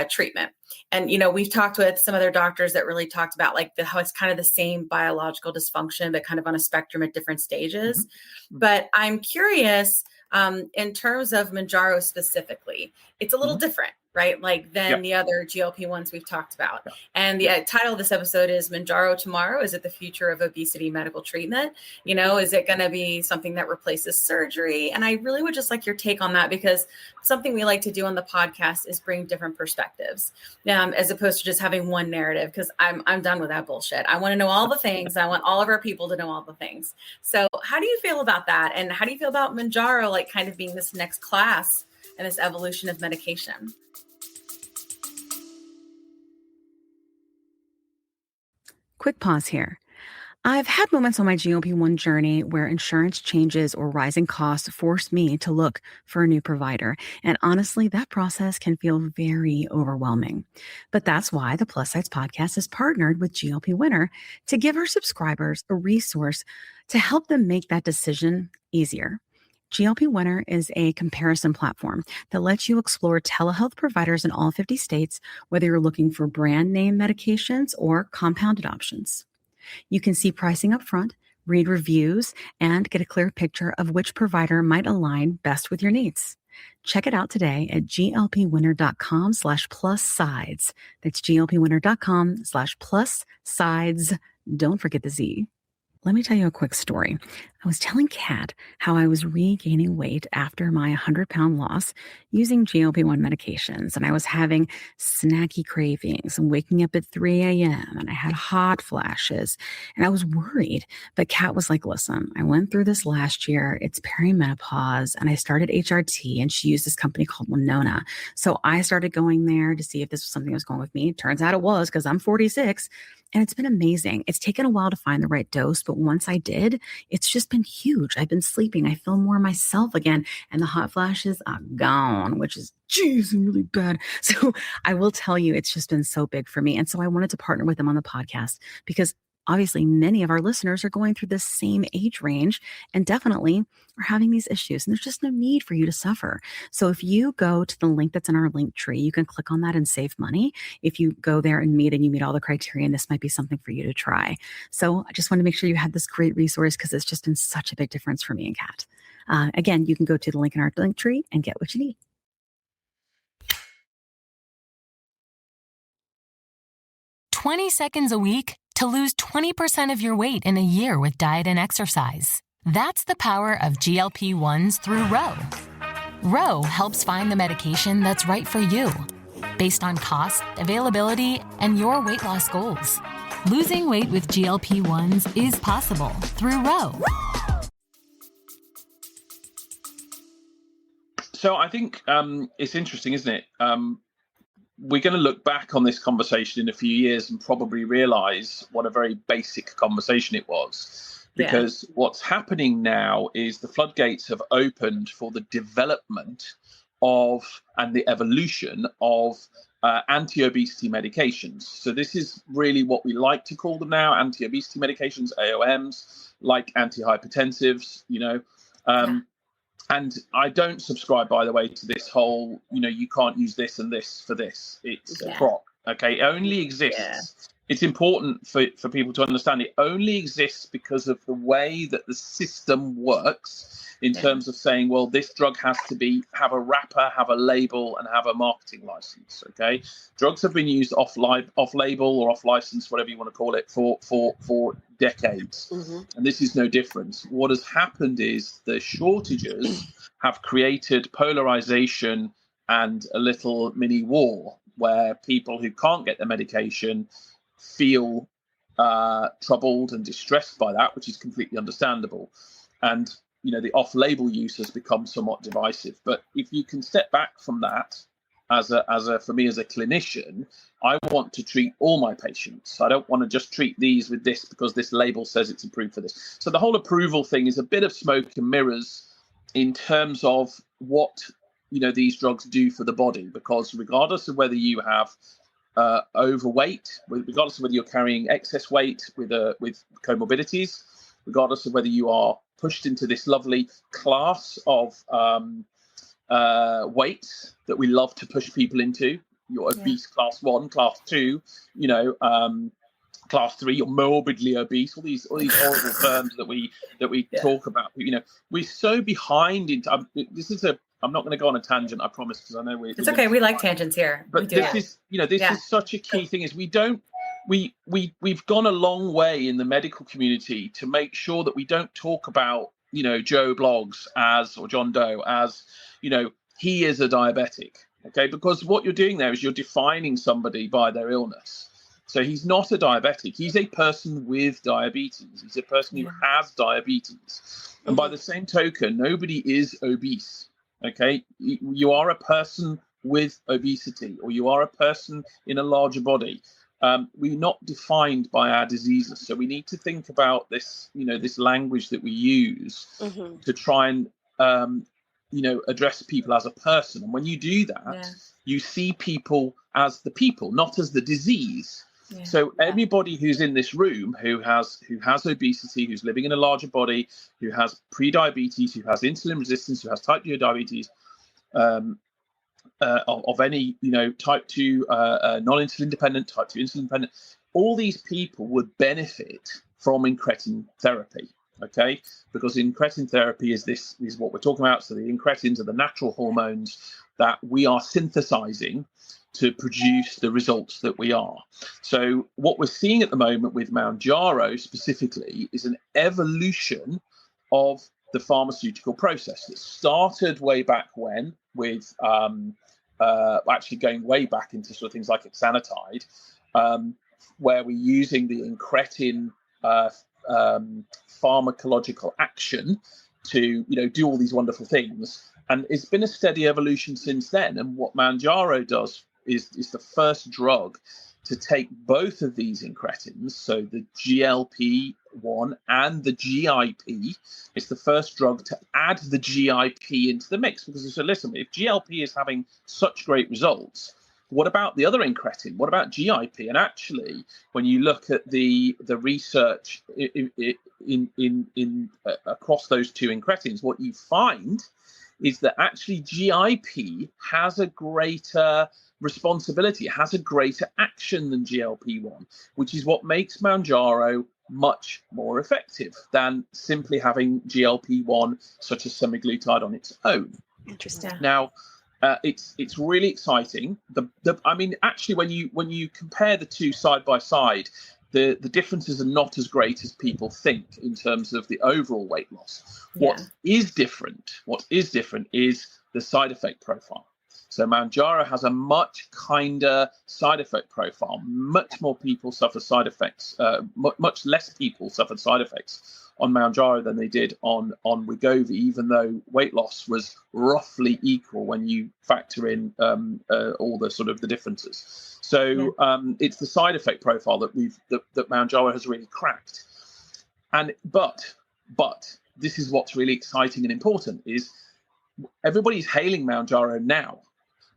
treatment. And, we've talked with some other doctors that really talked about like how it's kind of the same biological dysfunction, but kind of on a spectrum at different stages. Mm-hmm. But I'm curious, in terms of Mounjaro specifically, it's a little different, right? Like than the other GLP-1s we've talked about. Yeah. And the title of this episode is Mounjaro Tomorrow. Is it the future of obesity medical treatment? Is it going to be something that replaces surgery? And I really would just like your take on that, because something we like to do on the podcast is bring different perspectives, as opposed to just having one narrative, because I'm done with that bullshit. I want to know all the things. I want all of our people to know all the things. So how do you feel about that? And how do you feel about Mounjaro, like kind of being this next class and this evolution of medication? Quick pause here. I've had moments on my GLP-1 journey where insurance changes or rising costs forced me to look for a new provider. And honestly, that process can feel very overwhelming. But that's why the Plus Sides podcast is partnered with GLP Winner to give our subscribers a resource to help them make that decision easier. GLP Winner is a comparison platform that lets you explore telehealth providers in all 50 states, whether you're looking for brand name medications or compounded options. You can see pricing up front, read reviews, and get a clear picture of which provider might align best with your needs. Check it out today at glpwinner.com/plus-sides. That's glpwinner.com/plus-sides. Don't forget the Z. Let me tell you a quick story. I was telling Kat how I was regaining weight after my 100-pound loss using GLP-1 medications, and I was having snacky cravings and waking up at 3 a.m. and I had hot flashes, and I was worried. But Kat was like, listen, I went through this last year. It's perimenopause, and I started HRT, and she used this company called Winona. So I started going there to see if this was something that was going with me. Turns out it was, because I'm 46. And it's been amazing. It's taken a while to find the right dose, but once I did, it's just been huge. I've been sleeping. I feel more myself again. And the hot flashes are gone, which is, really bad. So I will tell you, it's just been so big for me. And so I wanted to partner with them on the podcast because obviously many of our listeners are going through this same age range and definitely are having these issues. And there's just no need for you to suffer. So if you go to the link that's in our link tree, you can click on that and save money. If you go there and you meet all the criteria, and this might be something for you to try. So I just want to make sure you had this great resource because it's just been such a big difference for me and Kat. Again, you can go to the link in our link tree and get what you need. "20 seconds a week to lose 20% of your weight in a year with diet and exercise. That's the power of GLP-1s through Ro. Ro helps find the medication that's right for you, based on cost, availability, and your weight loss goals. Losing weight with GLP-1s is possible through Ro. So I think it's interesting, isn't it? We're going to look back on this conversation in a few years and probably realize what a very basic conversation it was. Because what's happening now is the floodgates have opened for the development of and the evolution of anti-obesity medications. So this is really what we like to call them now, anti-obesity medications, AOMs, like antihypertensives, And I don't subscribe, by the way, to this whole, you can't use this and this for this. It's a crock. Okay. It only exists. Yeah. It's important for people to understand it only exists because of the way that the system works in terms of saying, well, this drug has to have a wrapper, have a label, and have a marketing license. Okay. Drugs have been used off label or off license, whatever you want to call it, for decades. Mm-hmm. And this is no different. What has happened is the shortages have created polarization and a little mini war where people who can't get their medication feel troubled and distressed by that, which is completely understandable. And, the off-label use has become somewhat divisive. But if you can step back from that, for me as a clinician, I want to treat all my patients. I don't want to just treat these with this because this label says it's approved for this. So the whole approval thing is a bit of smoke and mirrors in terms of what, these drugs do for the body, because regardless of whether you have overweight, regardless of whether you're carrying excess weight with comorbidities, regardless of whether you are pushed into this lovely class of weights that we love to push people into, you're obese class 1, class 2, class 3, you're morbidly obese, all these horrible terms that we talk about. We're so behind into I'm not going to go on a tangent, I promise, because I know it's okay. We like tangents here. But this is such a key thing. Is we've gone a long way in the medical community to make sure that we don't talk about Joe Blogs or John Doe as he is a diabetic. Okay, because what you're doing there is you're defining somebody by their illness. So he's not a diabetic. He's a person with diabetes. He's a person who has diabetes. And by the same token, nobody is obese. Okay, you are a person with obesity, or you are a person in a larger body. We're not defined by our diseases. So we need to think about this, this language that we use to try and, address people as a person. And when you do that, you see people as the people, not as the disease. Yeah. So everybody who's in this room who has obesity, who's living in a larger body, who has pre-diabetes, who has insulin resistance, who has type 2 diabetes, of any type 2 non-insulin dependent, type 2 insulin dependent, all these people would benefit from incretin therapy. Okay, because incretin therapy is what we're talking about. So the incretins are the natural hormones that we are synthesizing to produce the results that we are. So what we're seeing at the moment with Mounjaro specifically is an evolution of the pharmaceutical process that started way back when with actually going way back into sort of things like exenatide, where we're using the incretin pharmacological action to do all these wonderful things. And it's been a steady evolution since then. And what Mounjaro does is the first drug to take both of these incretins, so the GLP-1 and the GIP. It's the first drug to add the GIP into the mix, because you said, listen, if GLP is having such great results, what about the other incretin? What about GIP? And actually, when you look at the research in across those two incretins, what you find is that actually GIP has a greater responsibility, it has a greater action than GLP-1, which is what makes Mounjaro much more effective than simply having GLP-1 such as semaglutide on its own. Interesting. Now, it's really exciting. I mean, actually, when you compare the two side by side, the differences are not as great as people think in terms of the overall weight loss. Yeah. What is different is the side effect profile. So Mounjaro has a much kinder side effect profile. Much more people suffer side effects. Much less people suffered side effects on Mounjaro than they did on Wegovy, even though weight loss was roughly equal when you factor in all the sort of the differences. So it's the side effect profile that that Mounjaro has really cracked. But this is what's really exciting and important is everybody's hailing Mounjaro now.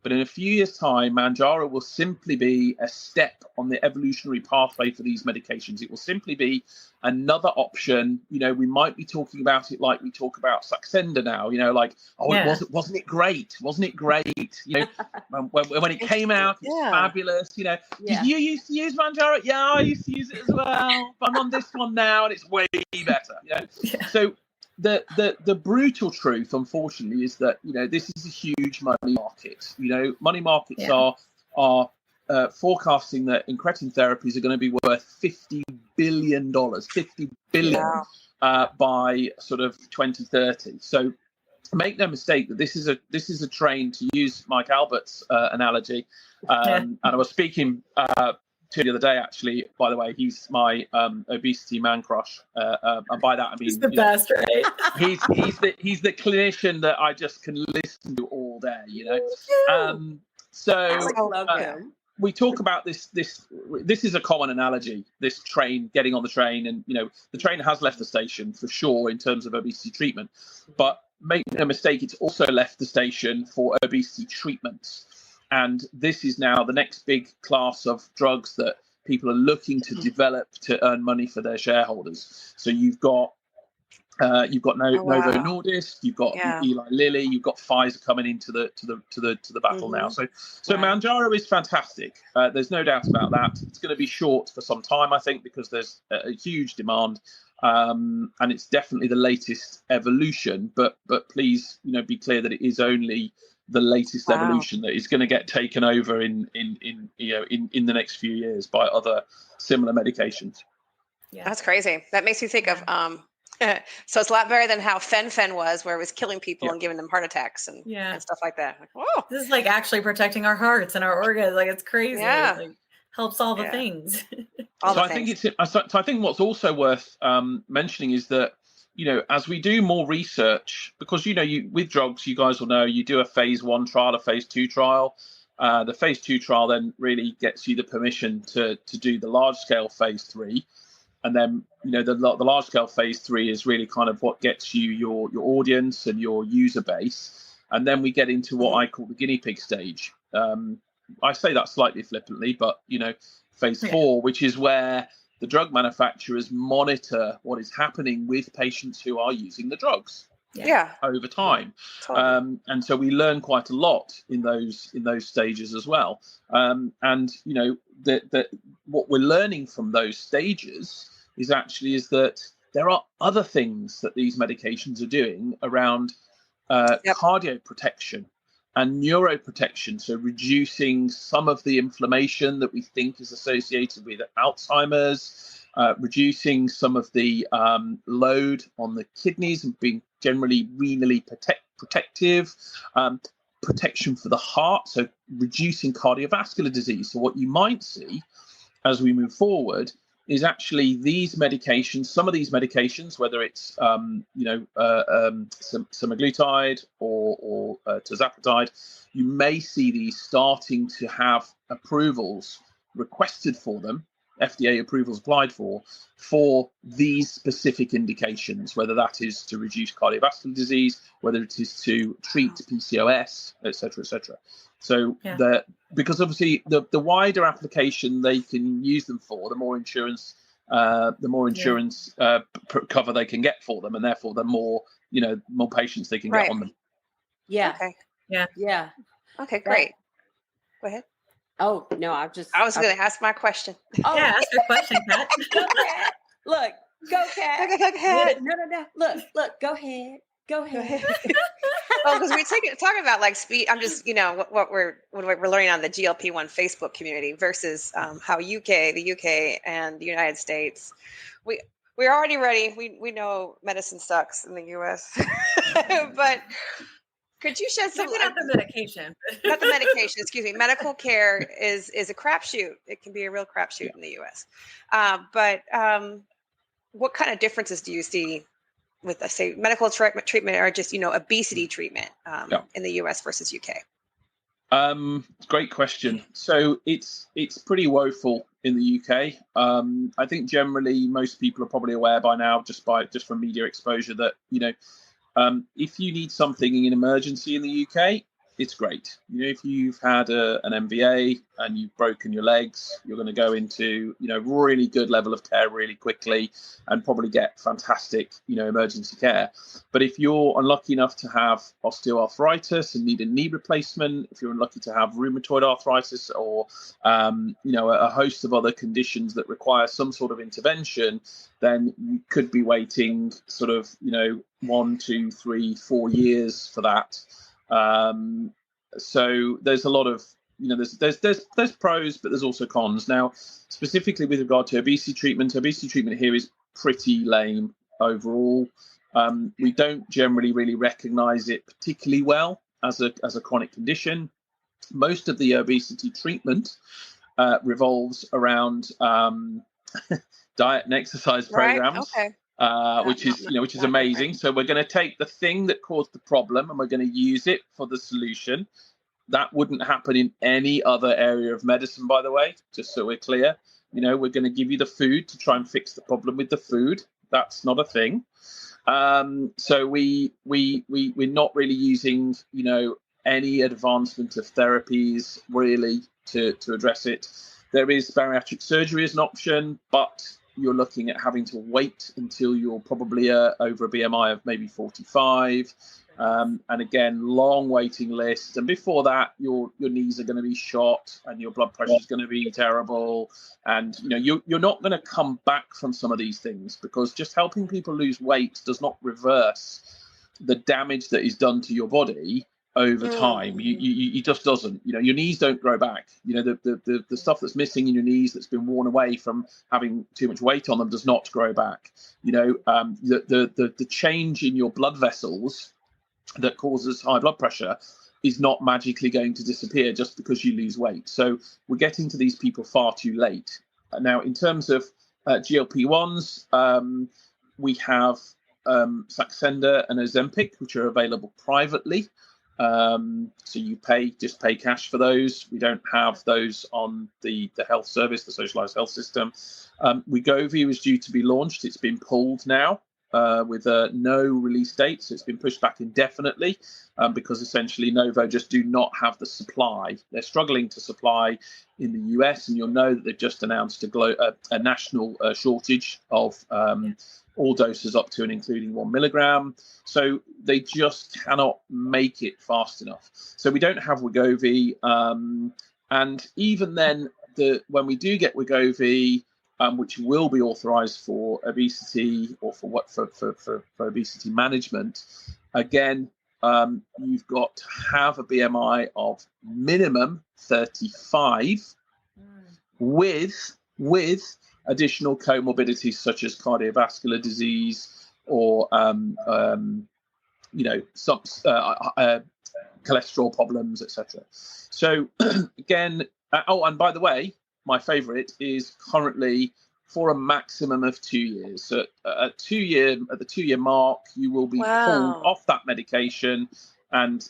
But in a few years' time, Mounjaro will simply be a step on the evolutionary pathway for these medications. It will simply be another option. You know, we might be talking about it like we talk about Saxenda now. You know, like, wasn't it great? Wasn't it great? You know, when it came out, it was fabulous. You know, did you used to use Mounjaro? Yeah, I used to use it as well. But I'm on this one now, and it's way better. You know, so. The brutal truth, unfortunately, is that, you know, this is a huge money market. You know, money markets are forecasting that incretin therapies are going to be worth $50 billion by sort of 2030. So make no mistake that this is a train, to use Mike Albert's analogy. And I was speaking to the other day, actually, by the way, he's my obesity man crush, and by that I mean he's the best, right? he's the clinician that I just can listen to all day, you know. We talk about this is a common analogy, this train, getting on the train, and you know the train has left the station for sure in terms of obesity treatment, but make no mistake, it's also left the station for obesity treatments. And this is now the next big class of drugs that people are looking to develop to earn money for their shareholders. So you've got Novo Nordisk, you've got Eli Lilly, you've got Pfizer coming into the battle now. So Mounjaro is fantastic. There's no doubt about that. It's going to be short for some time, I think, because there's a huge demand. And it's definitely the latest evolution. But please, you know, be clear that it is only the latest evolution that is going to get taken over in the next few years by other similar medications. Yeah, that's crazy. That makes me think of so it's a lot better than how fen was, where it was killing people and giving them heart attacks and stuff like that. Like, whoa. This is like actually protecting our hearts and our organs. Like, it's crazy. Yeah. It, like, helps all the things. I think what's also worth mentioning is that, you know, as we do more research, because, you know, with drugs, you guys will know, you do a phase 1 trial, a phase 2 trial. The phase 2 trial then really gets you the permission to do the large scale phase 3. And then, you know, the large scale phase 3 is really kind of what gets you your audience and your user base. And then we get into what I call the guinea pig stage. I say that slightly flippantly, but, you know, phase 4, which is where the drug manufacturers monitor what is happening with patients who are using the drugs over time. Totally. And so we learn quite a lot in those stages as well. And, you know, what we're learning from those stages is that there are other things that these medications are doing around cardio protection and neuroprotection, so reducing some of the inflammation that we think is associated with Alzheimer's, reducing some of the load on the kidneys and being generally renally protective, protection for the heart, so reducing cardiovascular disease. So what you might see as we move forward is actually these medications, some of these medications, whether it's semaglutide or tirzepatide, you may see these starting to have approvals requested for them, FDA approvals applied for these specific indications, whether that is to reduce cardiovascular disease, whether it is to treat PCOS, et cetera, et cetera. So because obviously the wider application they can use them for, the more insurance cover they can get for them, and therefore the more, you know, more patients they can get on them. Yeah. Okay. Yeah. Okay, great. Go ahead. Oh no, I was going to ask my question. Ask your question, Pat. Look, go Kat. Go, Kat. No. Look, go ahead. Go ahead. Well, because we talking about like speed. I'm just, what we're learning on the GLP-1 Facebook community versus how the UK and the United States. We're already ready. We know medicine sucks in the US, but could you shed some Maybe not the medication. Not the medication, excuse me. Medical care is a crapshoot. It can be a real crapshoot in the US. But what kind of differences do you see with, say, medical treatment or just, obesity treatment in the US versus UK? Great question. So it's pretty woeful in the UK. I think generally most people are probably aware by now, just from media exposure, that if you need something in emergency in the UK, it's great. If you've had an MVA and you've broken your legs, you're going to go into really good level of care really quickly and probably get fantastic emergency care. But if you're unlucky enough to have osteoarthritis and need a knee replacement, if you're unlucky to have rheumatoid arthritis or a host of other conditions that require some sort of intervention, then you could be waiting sort of 1, 2, 3, 4 years for that. So there's a lot of there's pros, but there's also cons. Now, specifically with regard to obesity treatment here is pretty lame overall. We don't generally really recognize it particularly well as a chronic condition. Most of the obesity treatment revolves around diet and exercise programs. Right? Okay. Which is amazing. So we're going to take the thing that caused the problem and we're going to use it for the solution. That wouldn't happen in any other area of medicine, by the way, just so we're clear. We're going to give you the food to try and fix the problem with the food. That's not a thing. So we're not really using, any advancement of therapies really to address it. There is bariatric surgery as an option, but you're looking at having to wait until you're probably over a BMI of maybe 45. And again, long waiting list. And before that, your knees are going to be shot and your blood pressure is going to be terrible. And, you're not going to come back from some of these things, because just helping people lose weight does not reverse the damage that is done to your body over time. It just doesn't. Your knees don't grow back. The stuff that's missing in your knees that's been worn away from having too much weight on them does not grow back. The change in your blood vessels that causes high blood pressure is not magically going to disappear just because you lose weight. So we're getting to these people far too late. Now, in terms of GLP-1s, we have Saxenda and Ozempic, which are available privately. So you pay cash for those. We don't have those on the health service, the socialized health system. Wegovy was due to be launched. It's been pulled now with no release date. So it's been pushed back indefinitely because essentially Novo just do not have the supply. They're struggling to supply in the US, and you'll know that they've just announced a national shortage of all doses up to and including 1 milligram. So they just cannot make it fast enough. So we don't have Wegovy. And even then, when we do get Wegovy, which will be authorized for obesity or for obesity management, again, you've got to have a BMI of minimum 35 with additional comorbidities such as cardiovascular disease or some cholesterol problems, etc. So again, and by the way, my favorite is currently for a maximum of 2 years. So at the 2 year mark, you will be pulled off that medication and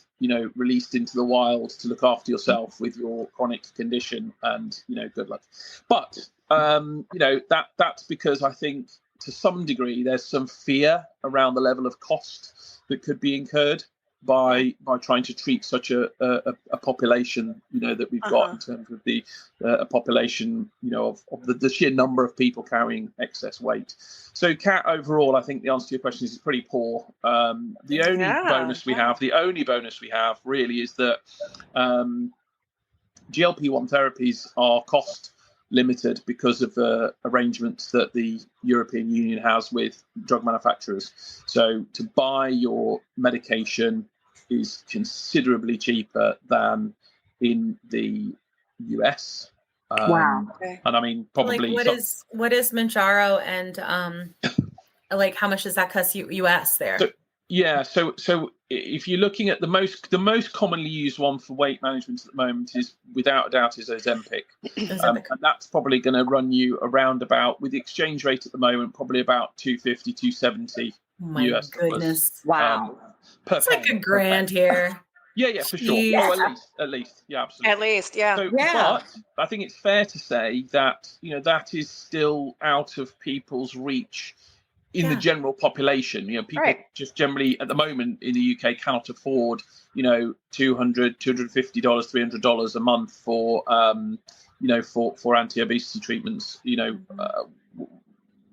released into the wild to look after yourself with your chronic condition, and good luck. But that's because I think to some degree there's some fear around the level of cost that could be incurred by trying to treat such a population that we've got in terms of the a population of the sheer number of people carrying excess weight. So Kat, overall, I think the answer to your question is pretty poor. The only bonus we have really is that GLP-1 therapies are cost limited because of the arrangements that the European Union has with drug manufacturers. So to buy your medication is considerably cheaper than in the US. Wow. And I mean, probably what is Mounjaro, and like how much does that cost US there? So if you're looking at the most commonly used one for weight management at the moment is, without a doubt, is Ozempic. And that's probably going to run you around about, with the exchange rate at the moment, probably about 250, 270 US goodness. dollars. Wow. It's like $1,000 here. Yeah, for sure. Oh, at least. Yeah, absolutely. At least, yeah. So, but I think it's fair to say that, that is still out of people's reach in the general population. People just generally at the moment in the UK cannot afford, $200, $250, $300 a month for, for anti-obesity treatments,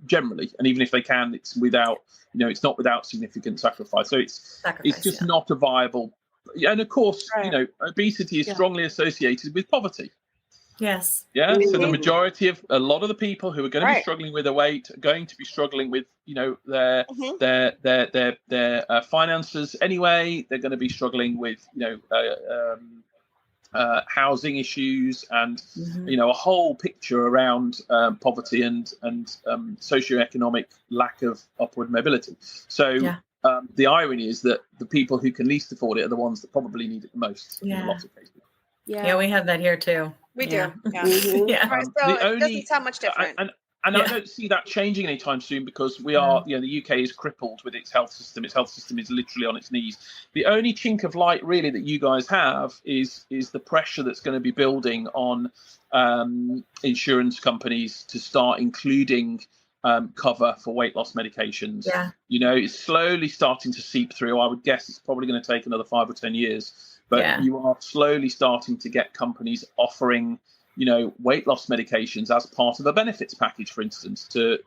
generally. And even if they can, it's without, it's not without significant sacrifice. So it's just not a viable. And of course, obesity is strongly associated with poverty. Yes. Yeah. So the majority of a lot of the people who are going to be struggling with their weight are going to be struggling with, their finances anyway. They're going to be struggling with, housing issues and, a whole picture around poverty and socioeconomic lack of upward mobility. So the irony is that the people who can least afford it are the ones that probably need it the most in a lot of cases. Yeah, we have that here too. We do. Yeah. Yeah. So it doesn't sound much different. And I don't see that changing anytime soon, because we are, the UK is crippled with its health system. Its health system is literally on its knees. The only chink of light really that you guys have is the pressure that's going to be building on insurance companies to start including cover for weight loss medications. Yeah. It's slowly starting to seep through. I would guess it's probably going to take another 5 or 10 years. But you are slowly starting to get companies offering, weight loss medications as part of a benefits package, for instance, to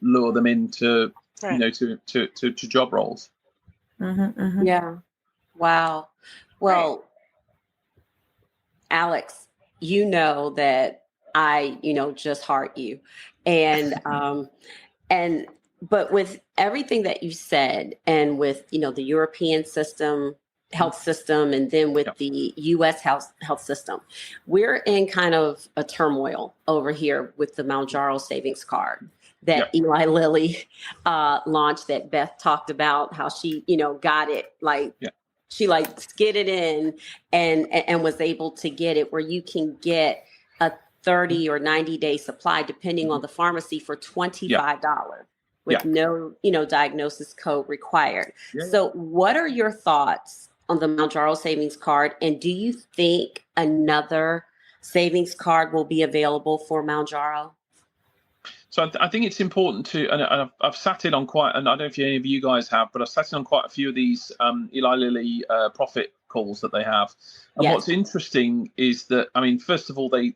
lure them into, to job roles. Yeah. Wow. Well, Alex, that I, just heart you, but with everything that you said, and with, the European health system, and then with the US health system, we're in kind of a turmoil over here with the Mounjaro savings card that Eli Lilly launched, that Beth talked about, how she, got it, she skidded in and was able to get it, where you can get a 30 or 90-day supply, depending on the pharmacy, for $25. With no, diagnosis code required. So what are your thoughts on the Mounjaro savings card? And do you think another savings card will be available for Mounjaro? So I think it's important to, and I've sat in on quite, and I don't know if any of you guys have, but I've sat in on quite a few of these Eli Lilly profit calls that they have. And what's interesting is that, first of all, they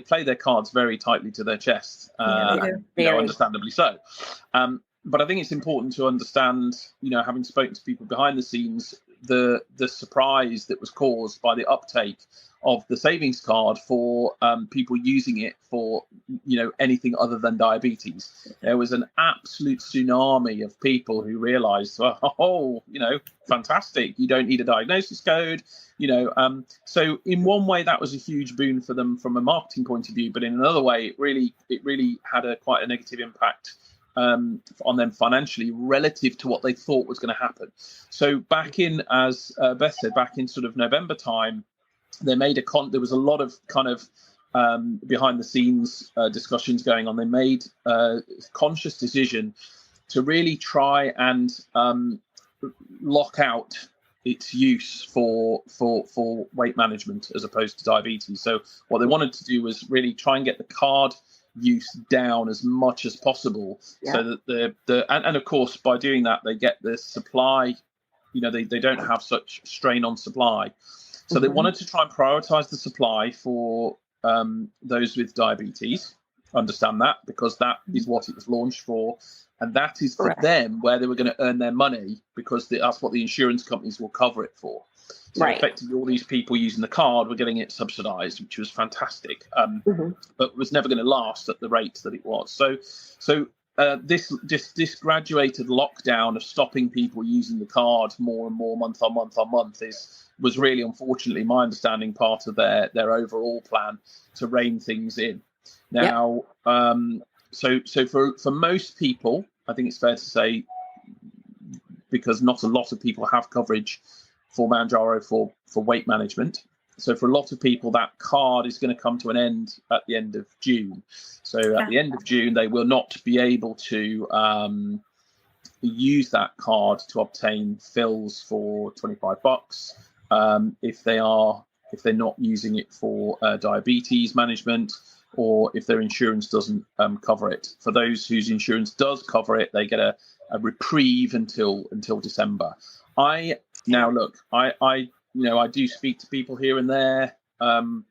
play their cards very tightly to their chest, understandably so. But I think it's important to understand, having spoken to people behind the scenes, the surprise that was caused by the uptake of the savings card for people using it for, anything other than diabetes. There was an absolute tsunami of people who realized, fantastic, you don't need a diagnosis code. So in one way that was a huge boon for them from a marketing point of view, but in another way, it really had quite a negative impact on them financially relative to what they thought was going to happen. So back in, as Beth said, back in sort of November time, they made there was a lot of kind of behind the scenes discussions going on. They made a conscious decision to really try and lock out its use for weight management as opposed to diabetes. So what they wanted to do was really try and get the card use down as much as possible, so that and of course by doing that they get the supply, they don't have such strain on supply. So they wanted to try and prioritize the supply for those with diabetes. Understand that, because that is what it was launched for, and that is for them where they were going to earn their money, because that's what the insurance companies will cover it for. So Right. effectively, all these people using the card were getting it subsidised, which was fantastic, but was never going to last at the rate that it was. So this graduated lockdown of stopping people using the card more and more month on month was really, unfortunately, my understanding, part of their overall plan to rein things in. Now, so for most people, I think it's fair to say, because not a lot of people have coverage for Mounjaro for weight management. So for a lot of people, that card is going to come to an end at the end of June. So at the end of June, they will not be able to use that card to obtain fills for $25 if they're not using it for diabetes management, or if their insurance doesn't cover it. For those whose insurance does cover it, they get a reprieve until December. I do speak to people here and there. I'm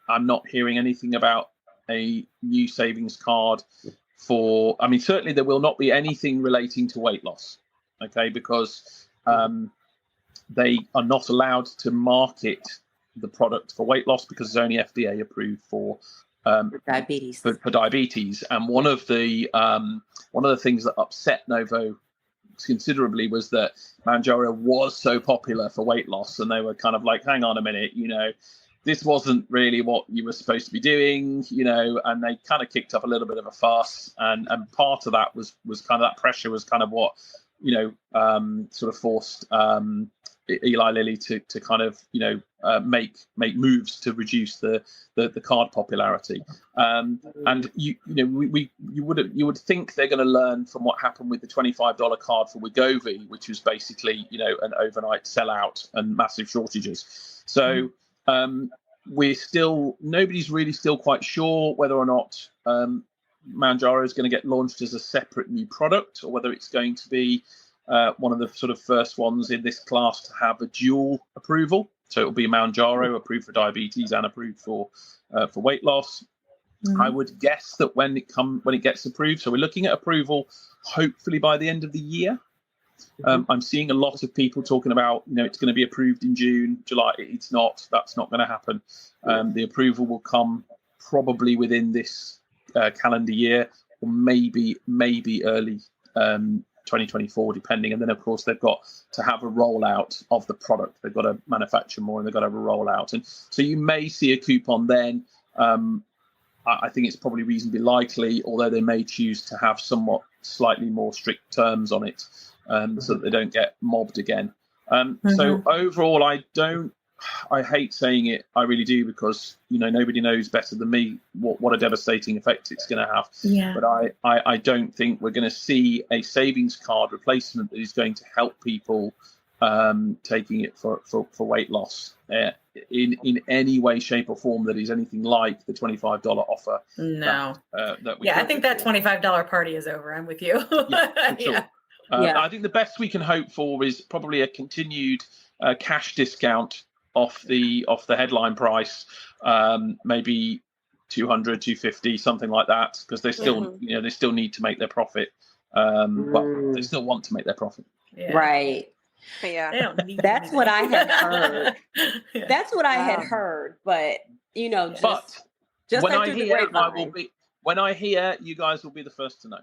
not hearing anything about a new savings card for. I mean, certainly there will not be anything relating to weight loss, okay? Because they are not allowed to market the product for weight loss because it's only FDA approved for diabetes. For diabetes. And one of the things that upset Novo considerably was that Mounjaro was so popular for weight loss, and they were kind of like, hang on a minute, this wasn't really what you were supposed to be doing, and they kind of kicked up a little bit of a fuss, and part of that was kind of that pressure was kind of what sort of forced Eli Lilly to kind of make moves to reduce the card popularity, and you would think they're going to learn from what happened with the $25 card for Wegovy, which was basically an overnight sellout and massive shortages. So nobody's really still quite sure whether or not Mounjaro is going to get launched as a separate new product, or whether it's going to be one of the sort of first ones in this class to have a dual approval. So it'll be Mounjaro approved for diabetes and approved for weight loss. I would guess that when it gets approved, so we're looking at approval hopefully by the end of the year. I'm seeing a lot of people talking about it's going to be approved in June, July. It's not. That's not going to happen. The approval will come probably within this calendar year, or maybe early 2024, depending. And then, of course, they've got to have a rollout of the product. They've got to manufacture more, and they've got to have a rollout. And so you may see a coupon then. I think it's probably reasonably likely, although they may choose to have somewhat slightly more strict terms on it, so that they don't get mobbed again. So overall, I hate saying it, I really do, because nobody knows better than me what a devastating effect it's going to have. Yeah. But I don't think we're going to see a savings card replacement that is going to help people taking it for weight loss in any way, shape, or form that is anything like the $25 offer. No. That we I think that $25 party is over. I'm with you. Yeah, for sure. I think the best we can hope for is probably a continued cash discount off the headline price, maybe 200, 250, something like that, because they still they still need to make their profit. Well, they still want to make their profit. Yeah. Right. Yeah. They don't need That's what I had heard. Yeah. That's what I had heard. But just when like I through the hear, grapevine. when I hear, you guys will be the first to know.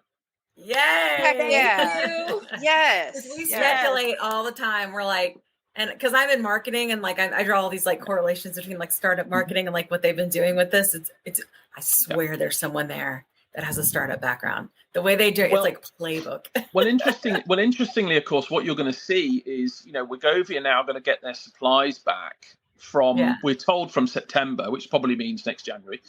Yay! Heck yeah. Yes. We Yes. speculate all the time. We're like, and because I'm in marketing, and like I draw all these like correlations between like startup marketing and like what they've been doing with this. It's I swear there's someone there that has a startup background. The way they do it, it's like playbook. Interestingly, of course, what you're going to see is, Wegovy are now going to get their supplies back from, we're told, from September, which probably means next January.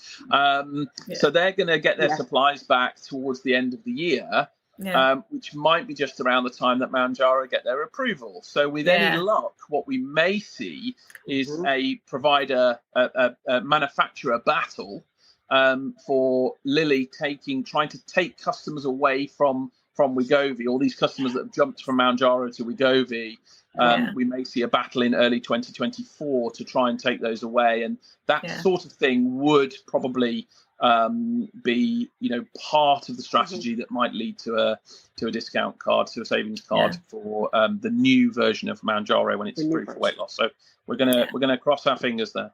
So they're going to get their supplies back towards the end of the year, which might be just around the time that Mounjaro get their approval. So with any luck, what we may see is a provider, a manufacturer battle for Lilly trying to take customers away from Wegovy, all these customers that have jumped from Mounjaro to Wegovy, We may see a battle in early 2024 to try and take those away, and that sort of thing would probably be, part of the strategy that might lead to a discount card, to a savings card for the new version of Mounjaro when it's approved for weight loss. So we're gonna cross our fingers there.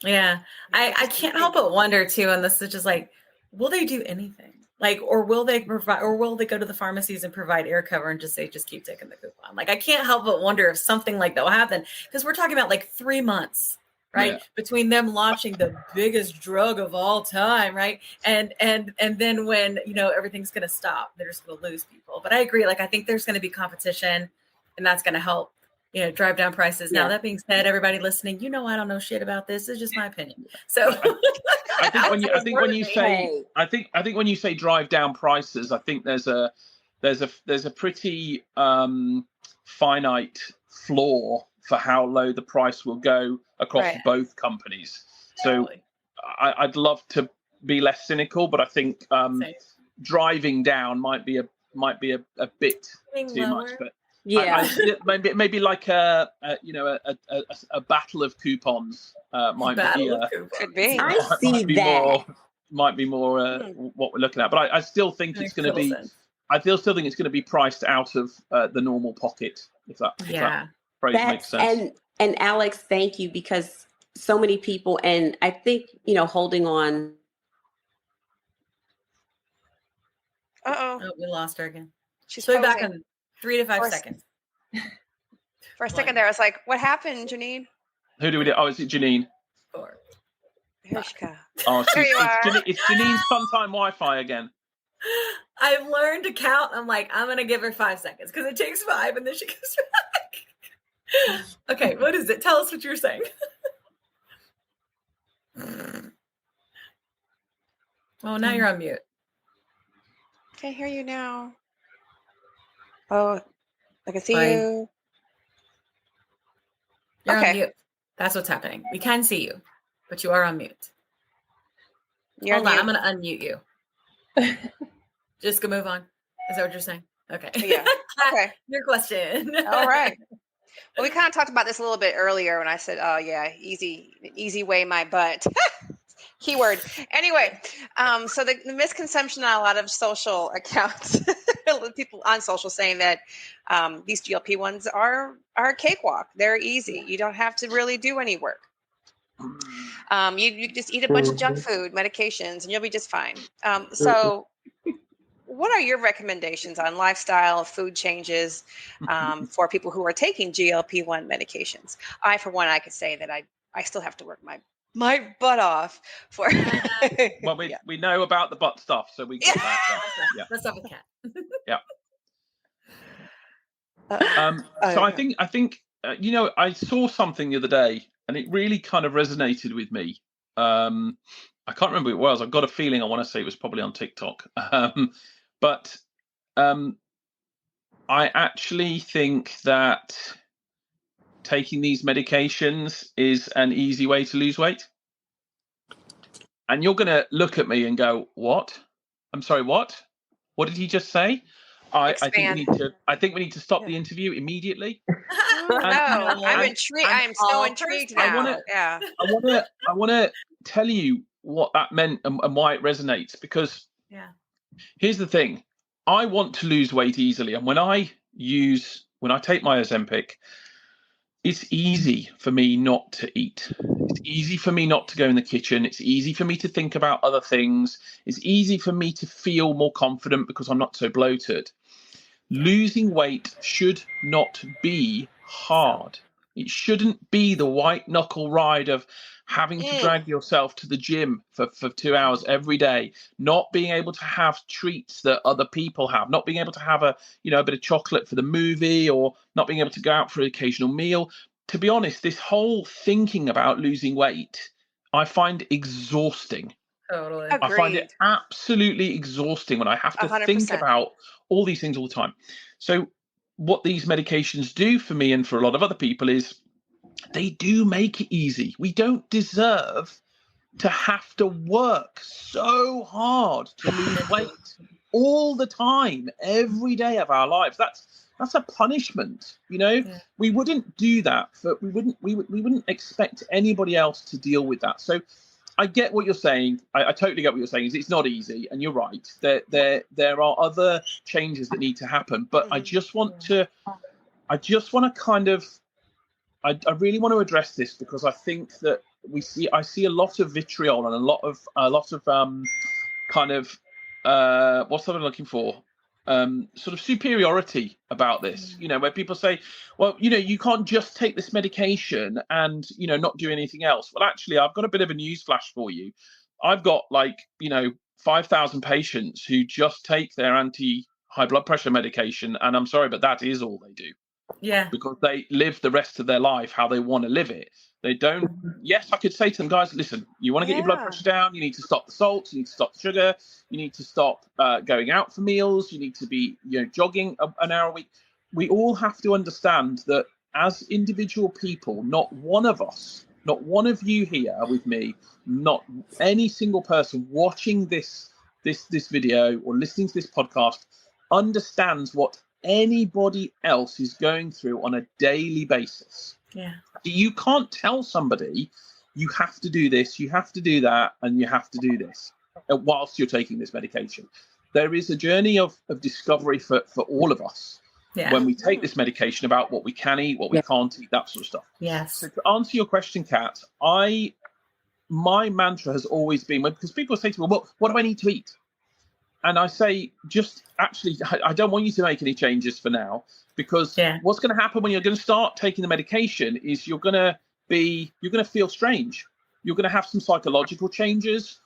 Yeah, I can't help but wonder too, and this is just like, will they do anything? Like, or will they provide, or will they go to the pharmacies and provide air cover and just say, just keep taking the coupon? Like, I can't help but wonder if something like that will happen, because we're talking about like 3 months, right? Yeah. Between them launching the biggest drug of all time, right? And then when, everything's going to stop, they're just going to lose people. But I agree. Like, I think there's going to be competition, and that's going to help, drive down prices. Now, that being said, everybody listening, I don't know shit about this. It's just my opinion. So I think when you say drive down prices, I think there's a pretty finite floor for how low the price will go across both companies. So I'd love to be less cynical, but I think driving down might be a bit too much. But maybe like a battle of coupons could be. Might be more what we're looking at. But I still think it's going to be. I still think it's going to be priced out of the normal pocket. If that phrase makes sense. And Alex, thank you, because so many people, and I think holding on. Oh, we lost her again. She's back in 3 to 5 seconds. For a second there, I was like, what happened, Janine? Who do we do? Oh, is it Janine? 4. Here she goes. Oh, it's Janine's fun time Wi-Fi again. I've learned to count. I'm like, I'm going to give her 5 seconds because it takes 5 and then she goes back. Okay, what is it? Tell us what you were saying. Oh, now you're on mute. Can't hear you now. Oh, I can see you. You're on mute. That's what's happening. We can see you, but you are on mute. Hold on, I'm going to unmute you. Just go move on. Is that what you're saying? Okay. Yeah. Okay. Your question. All right. Well, we kind of talked about this a little bit earlier when I said, "Oh yeah, easy way my butt." Keyword. Anyway, so the misconception on a lot of social accounts, people on social saying that these GLP-1s are a cakewalk. They're easy. You don't have to really do any work. You just eat a bunch of junk food, medications, and you'll be just fine. So what are your recommendations on lifestyle, food changes for people who are taking GLP-1 medications? For one, I could say that I still have to work my butt off for. Well, we know about the butt stuff, so we get that. Yeah. Let's have a cat. Yeah. So I think I saw something the other day, and it really kind of resonated with me. I can't remember who it was. I've got a feeling I want to say it was probably on TikTok. But I actually think that taking these medications is an easy way to lose weight. And you're going to look at me and go, "What? I'm sorry, what? What did he just say?" I think we need to stop the interview immediately. I'm intrigued. I am so intrigued now. I want to tell you what that meant and why it resonates, because here's the thing. I want to lose weight easily, and when I take my Ozempic, it's easy for me not to eat. It's easy for me not to go in the kitchen. It's easy for me to think about other things. It's easy for me to feel more confident because I'm not so bloated. Losing weight should not be hard. It shouldn't be the white knuckle ride of having to drag yourself to the gym for 2 hours every day, not being able to have treats that other people have, not being able to have a bit of chocolate for the movie, or not being able to go out for an occasional meal. To be honest, this whole thinking about losing weight, I find exhausting. Totally. Agreed. I find it absolutely exhausting when I have to 100%. think about all these things all the time. So what these medications do for me and for a lot of other people is they do make it easy. We don't deserve to have to work so hard to lose weight. all the time, every day of our lives. That's a punishment, you know. Yeah. We wouldn't do that, but we wouldn't expect anybody else to deal with that. So I get what you're saying. I totally get what you're saying. It's not easy, and you're right. There are other changes that need to happen, but I just want to kind of, I really want to address this, because I think that I see a lot of vitriol and a lot of kind of what's what I'm looking for, sort of superiority about this, you know, where people say, well, you know, you can't just take this medication and, you know, not do anything else. Well, actually, I've got a bit of a news flash for you. I've got, like, you know, 5,000 patients who just take their anti-high blood pressure medication, and I'm sorry, but that is all they do. Yeah. Because they live the rest of their life how they want to live it. They don't. Yes, I could say to them, guys, listen, you want to get your blood pressure down, you need to stop the salt, you need to stop the sugar, you need to stop going out for meals, you need to be, you know, jogging an hour a week. We all have to understand that as individual people, not one of us, not one of you here with me, not any single person watching this video or listening to this podcast understands what anybody else is going through on a daily basis. Yeah. You can't tell somebody you have to do this, you have to do that, and you have to do this whilst you're taking this medication. There is a journey of discovery for all of us when we take this medication about what we can eat, what we can't eat, that sort of stuff. Yes. So to answer your question, Kat, my mantra has always been, because people say to me, well, what do I need to eat? And I say, just actually, I don't want you to make any changes for now, because what's going to happen when you're going to start taking the medication is you're going to feel strange. You're going to have some psychological changes.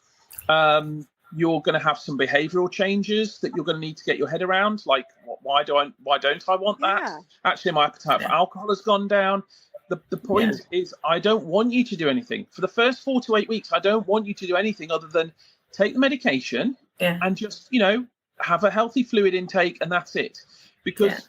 You're going to have some behavioral changes that you're going to need to get your head around. Like, why don't I want that? Actually, my appetite for alcohol has gone down. The point is, I don't want you to do anything. For the first 4 to 8 weeks, I don't want you to do anything other than take the medication and just, you know, have a healthy fluid intake, and that's it. Because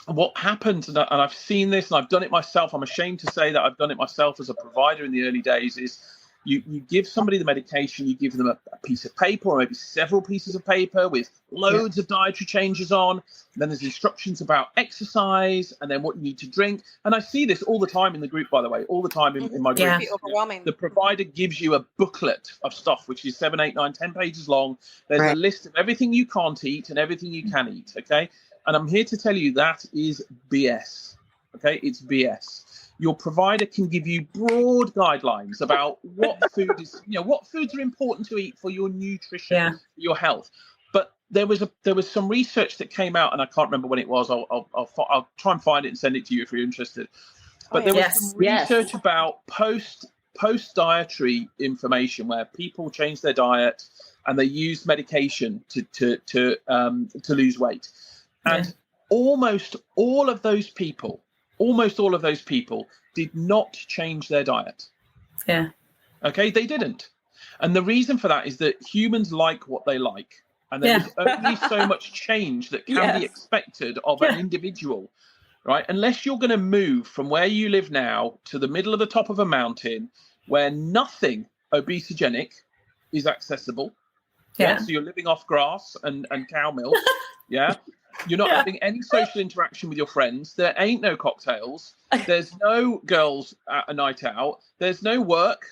what happens, and I've seen this and I've done it myself, I'm ashamed to say that I've done it myself as a provider in the early days, is you give somebody the medication, you give them a piece of paper or maybe several pieces of paper with loads of dietary changes on. And then there's instructions about exercise and then what you need to drink. And I see this all the time in the group, by the way, all the time in my group. Overwhelming. The provider gives you a booklet of stuff, which is 7, 8, 9, 10 pages long. There's a list of everything you can't eat and everything you can eat. Okay. And I'm here to tell you that is BS. Okay. It's BS. Your provider can give you broad guidelines about what food is, you know, what foods are important to eat for your nutrition, your health. But there was some research that came out, and I can't remember when it was. I'll try and find it and send it to you if you're interested. But there was some research about post dietary information where people change their diet and they use medication to lose weight, and almost all of those people did not change their diet. Yeah. Okay, they didn't. And the reason for that is that humans like what they like. And there is only so much change that can be expected of an individual, right? Unless you're going to move from where you live now to the middle of the top of a mountain where nothing obesogenic is accessible. Yeah. So you're living off grass and cow milk. You're not having any social interaction with your friends. There ain't no cocktails. There's no girls at a night out. There's no work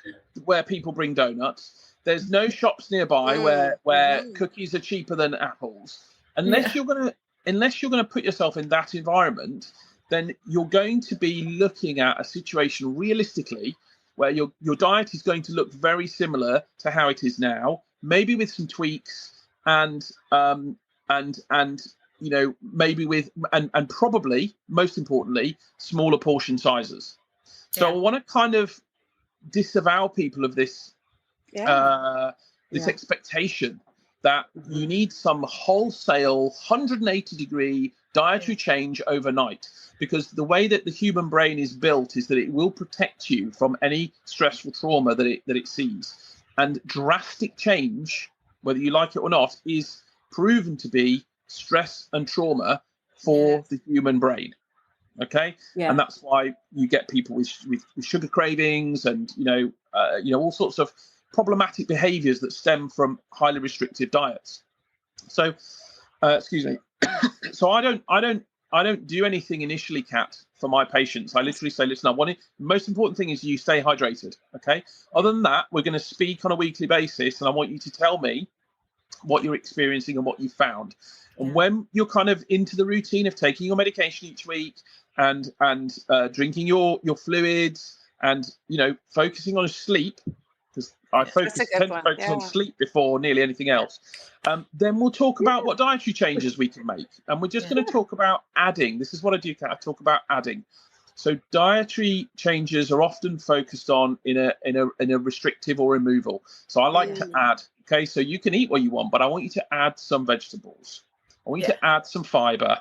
where people bring donuts. There's no shops nearby where cookies are cheaper than apples. Unless you're gonna put yourself in that environment, then you're going to be looking at a situation realistically where your diet is going to look very similar to how it is now, maybe with some tweaks and you know, maybe with and probably most importantly, smaller portion sizes. So I want to kind of disavow people of this expectation that you need some wholesale 180-degree dietary change overnight, because the way that the human brain is built is that it will protect you from any stressful trauma that it sees, and drastic change, whether you like it or not, is proven to be stress and trauma for the human brain. Okay. And that's why you get people with sugar cravings and you know all sorts of problematic behaviors that stem from highly restrictive diets. So, excuse me. So I don't do anything initially, Kat, for my patients. I literally say, listen, the most important thing is you stay hydrated. Okay. Other than that, we're going to speak on a weekly basis, and I want you to tell me what you're experiencing and what you found. And when you're kind of into the routine of taking your medication each week and drinking your fluids and, focusing on sleep, because I tend to focus on sleep before nearly anything else. Then we'll talk about what dietary changes we can make. And we're just going to talk about adding. This is what I do, Kat. I talk about adding. So dietary changes are often focused on in a restrictive or removal. So I like to add. Okay, so you can eat what you want, but I want you to add some vegetables. I want you to add some fiber.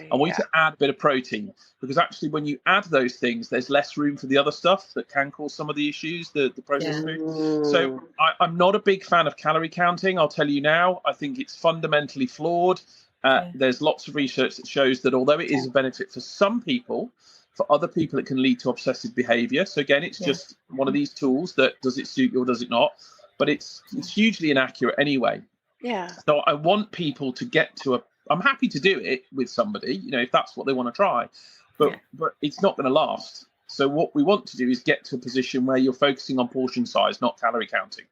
I want you to add a bit of protein, because actually when you add those things, there's less room for the other stuff that can cause some of the issues, the processed food. So I'm not a big fan of calorie counting. I'll tell you now, I think it's fundamentally flawed. There's lots of research that shows that although it is a benefit for some people, for other people, it can lead to obsessive behavior. So again, it's just one of these tools that does it suit you or does it not? But it's hugely inaccurate anyway. Yeah. So I want people to get to I'm happy to do it with somebody, if that's what they want to try, but it's not going to last. So what we want to do is get to a position where you're focusing on portion size, not calorie counting.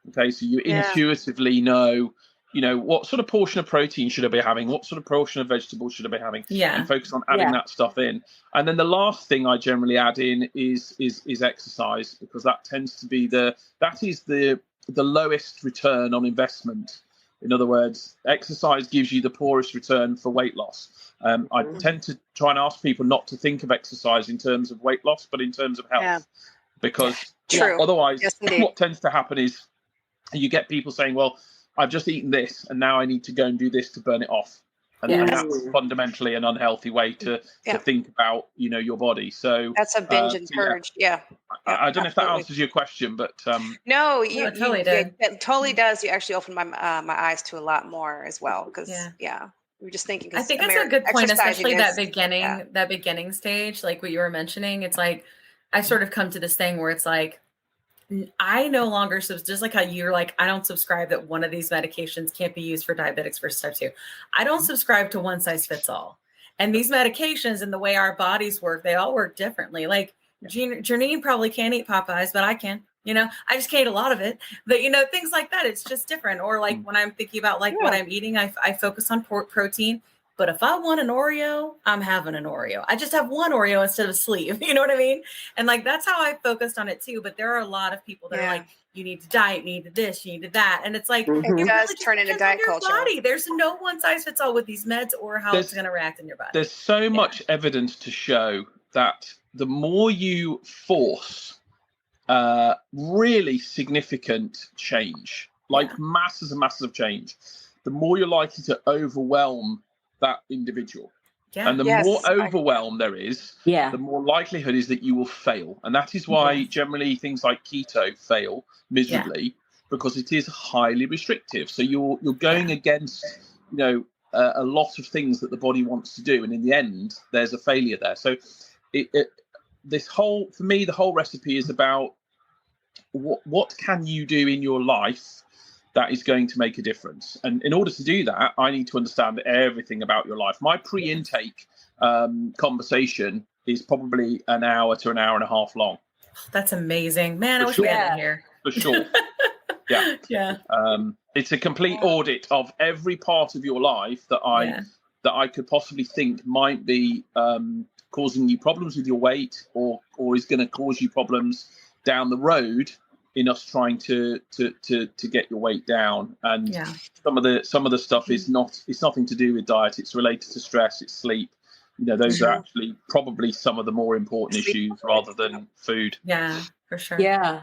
Okay. So you intuitively know, what sort of portion of protein should I be having? What sort of portion of vegetables should I be having? And focus on adding that stuff in. And then the last thing I generally add in is exercise, because that tends to be the lowest return on investment. In other words, exercise gives you the poorest return for weight loss. I tend to try and ask people not to think of exercise in terms of weight loss, but in terms of health. Because otherwise, what tends to happen is you get people saying, well, I've just eaten this and now I need to go and do this to burn it off. And that's fundamentally an unhealthy way to think about, your body. So that's a binge and purge. I don't know if that answers your question, but no, it totally did. It totally does. You actually opened my my eyes to a lot more as well, because we were just thinking. I think that's a good point, especially that beginning stage, like what you were mentioning. It's like I sort of come to this thing where it's like, I no longer, just like how you're like, I don't subscribe that one of these medications can't be used for diabetics versus type 2. I don't subscribe to one size fits all. And these medications and the way our bodies work, they all work differently. Like Janine probably can't eat Popeyes, but I can. I just can't eat a lot of it. But, things like that, it's just different. Or like when I'm thinking about what I'm eating, I focus on protein. But if I want an Oreo, I'm having an Oreo. I just have one Oreo instead of sleeve. You know what I mean? And that's how I focused on it too. But there are a lot of people that are like, you need to diet, you need to this, you need to that. And it's like, it does turn into diet culture. Body. There's no one size fits all with these meds or how it's going to react in your body. There's so much evidence to show that the more you force really significant change, like masses and masses of change, the more you're likely to overwhelm that individual. And the more overwhelm there is, the more likelihood is that you will fail. And that is why generally things like keto fail miserably, because it is highly restrictive. So you're going against, a lot of things that the body wants to do. And in the end, there's a failure there. So for me, the whole recipe is about what can you do in your life that is going to make a difference. And in order to do that, I need to understand everything about your life. My pre-intake conversation is probably an hour to an hour and a half long. That's amazing. Man, I wish we had it here. For sure. It's a complete audit of every part of your life that I could possibly think might be causing you problems with your weight or is going to cause you problems down the road in us trying to get your weight down. And some of the stuff is it's nothing to do with diet. It's related to stress, it's sleep. Those are actually probably some of the more important issues rather than food. Yeah, for sure. Yeah.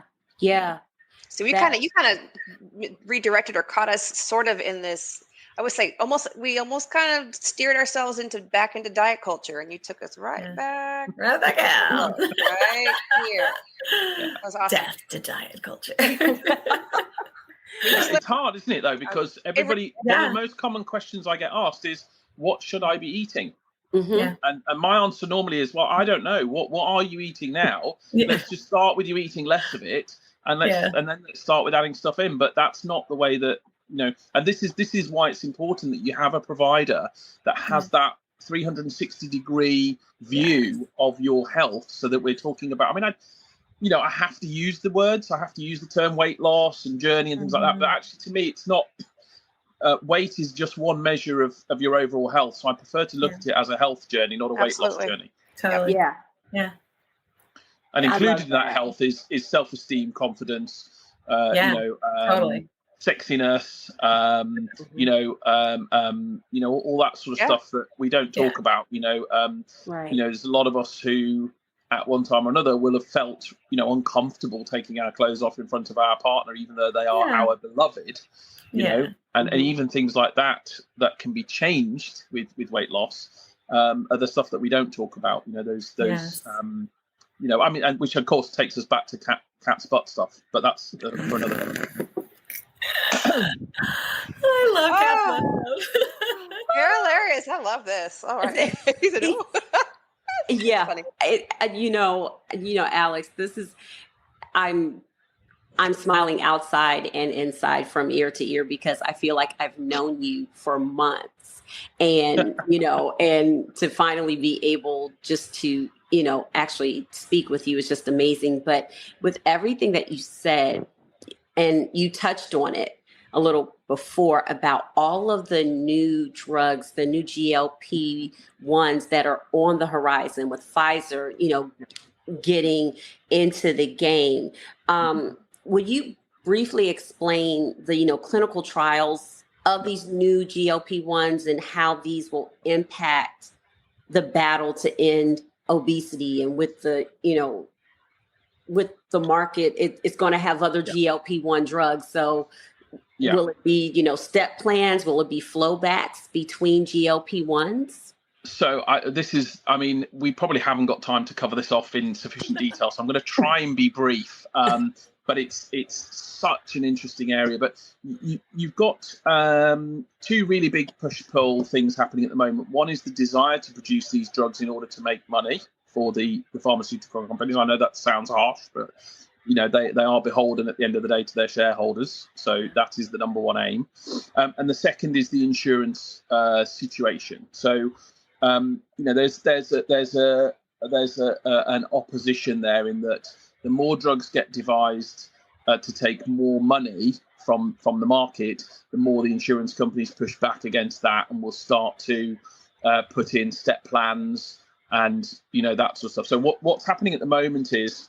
So you kind of redirected or caught us sort of in this, I would say we almost kind of steered ourselves back into diet culture, and you took us right back out. Right here. That was awesome. Death to diet culture. It's hard, isn't it, though? Because everybody, one of the most common questions I get asked is, what should I be eating? And my answer normally is, well, I don't know. What are you eating now? Let's just start with you eating less of it, and then let's start with adding stuff in. But that's not the way that and this is why it's important that you have a provider that has that 360-degree view of your health, so that we're talking about, I have to use the words, I have to use the term weight loss and journey and things like that, but actually to me it's not. Weight is just one measure of your overall health, so I prefer to look at it as a health journey, not a weight loss journey. Totally. Yeah. And included in that health is self-esteem, confidence, totally. Sexiness, all that sort of stuff that we don't talk about. There's a lot of us who at one time or another will have felt, uncomfortable taking our clothes off in front of our partner, even though they are our beloved, and even things like that can be changed with weight loss, are the stuff that we don't talk about, and which of course takes us back to cat's butt stuff, but that's for another. I love cat's butt. You're hilarious. I love this. All right. Yeah. Alex, this is, I'm smiling outside and inside from ear to ear, because I feel like I've known you for months, and, and to finally be able just to, actually speak with you is just amazing. But with everything that you said, and you touched on it a little before about all of the new drugs, the new GLP ones that are on the horizon, with Pfizer, getting into the game. Would you briefly explain the, clinical trials of these new GLP ones and how these will impact the battle to end obesity? And with the, with the market, it's going to have other GLP-1 drugs. So will it be, step plans? Will it be flowbacks between GLP-1s? So we probably haven't got time to cover this off in sufficient detail. So I'm going to try and be brief. But it's such an interesting area. But you've got two really big push-pull things happening at the moment. One is the desire to produce these drugs in order to make money for the pharmaceutical companies. I know that sounds harsh, but they are beholden at the end of the day to their shareholders. So that is the number one aim. And the second is the insurance situation. So there's an opposition there, in that the more drugs get devised to take more money from the market, the more the insurance companies push back against that, and will start to put in step plans and that sort of stuff. So what's happening at the moment is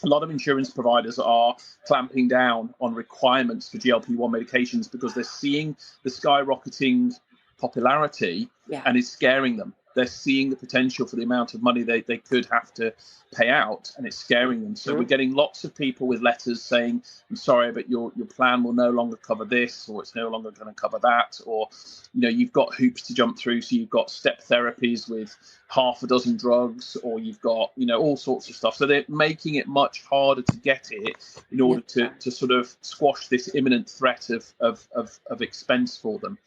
a lot of insurance providers are clamping down on requirements for GLP-1 medications, because they're seeing the skyrocketing popularity and it's scaring them. They're seeing the potential for the amount of money they could have to pay out, and it's scaring them. So we're getting lots of people with letters saying, I'm sorry, but your plan will no longer cover this, or it's no longer going to cover that, or you've got hoops to jump through. So you've got step therapies with half a dozen drugs, or you've got all sorts of stuff. So they're making it much harder to get it in order to sort of squash this imminent threat of expense for them.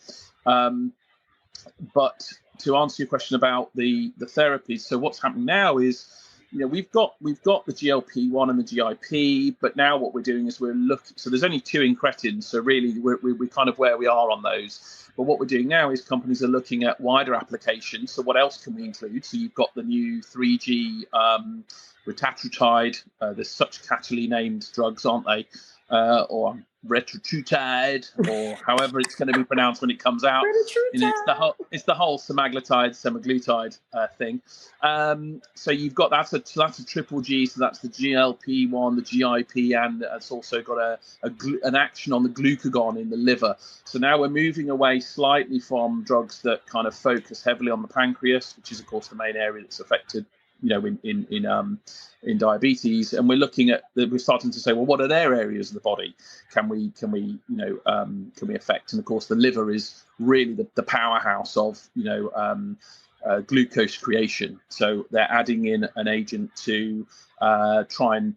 But to answer your question about the therapies, so what's happening now is, we've got the GLP-1 and the GIP, but now what we're doing is we're looking. So there's only two incretins, so really we're kind of where we are on those. But what we're doing now is companies are looking at wider applications. So what else can we include? So you've got the new 3G retatrutide. There's such catchily named drugs, aren't they? Or retatrutide, or however it's going to be pronounced when it comes out. It's the whole semaglutide thing. So you've got that's a triple G. So that's the GLP-1, the GIP, and it's also got an action on the glucagon in the liver. So now we're moving away slightly from drugs that kind of focus heavily on the pancreas, which is of course the main area that's affected in diabetes, and we're starting to say, well, what are their areas of the body can we affect? And of course the liver is really the powerhouse of glucose creation. So they're adding in an agent to try and